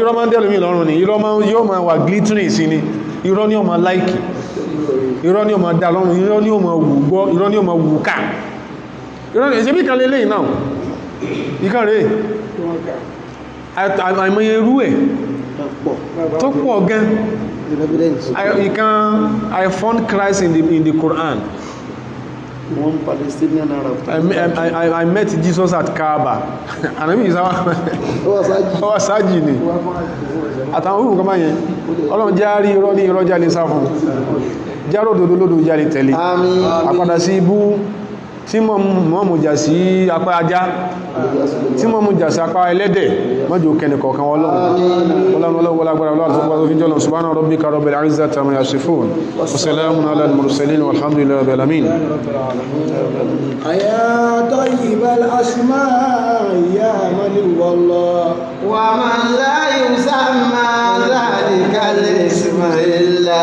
irọ́ máa ń dẹ̀lú mi lọ́rùn ní irọ́ yóò máa wà glittering sí ni irọ́ ní ọmọ láìkì irọ́ ní ọmọ dá lọ́rùn irọ́ ní ọmọ wù gbọ́ irọ́ ní ọmọ wù ká irọ́ ní ìṣẹ́bí kan lélẹ́yìn náà ìkan rẹ̀ àìmọye irú ẹ̀ tó pọ̀ gan I found Christ in the Quran. One Palestinian Arab. I met Jesus at Kaaba. Ànábì Ìsá wá sáájì ni àtàwọn orúkọ máa yẹn Ọlọ́run járí irọ́ ní irọ́ jálẹ̀ sáfún járó òdòdó lódò jálẹ̀ tẹ̀lé àpadà sí ibú tí mọ́ mú jà sí apá ajá tí mọ́ mú jà sí apá ẹlẹ́dẹ̀ mọ́jọ kẹni kọ̀ọ̀kan Ọlọ́run subhana rabbika rabbil izzati amma yasifun wa salamun ala al-mursalin walhamdulillahi rabbil alamin ya tayyibal asma'i ya man wallah wa man la yusamma dhalika al-isma illa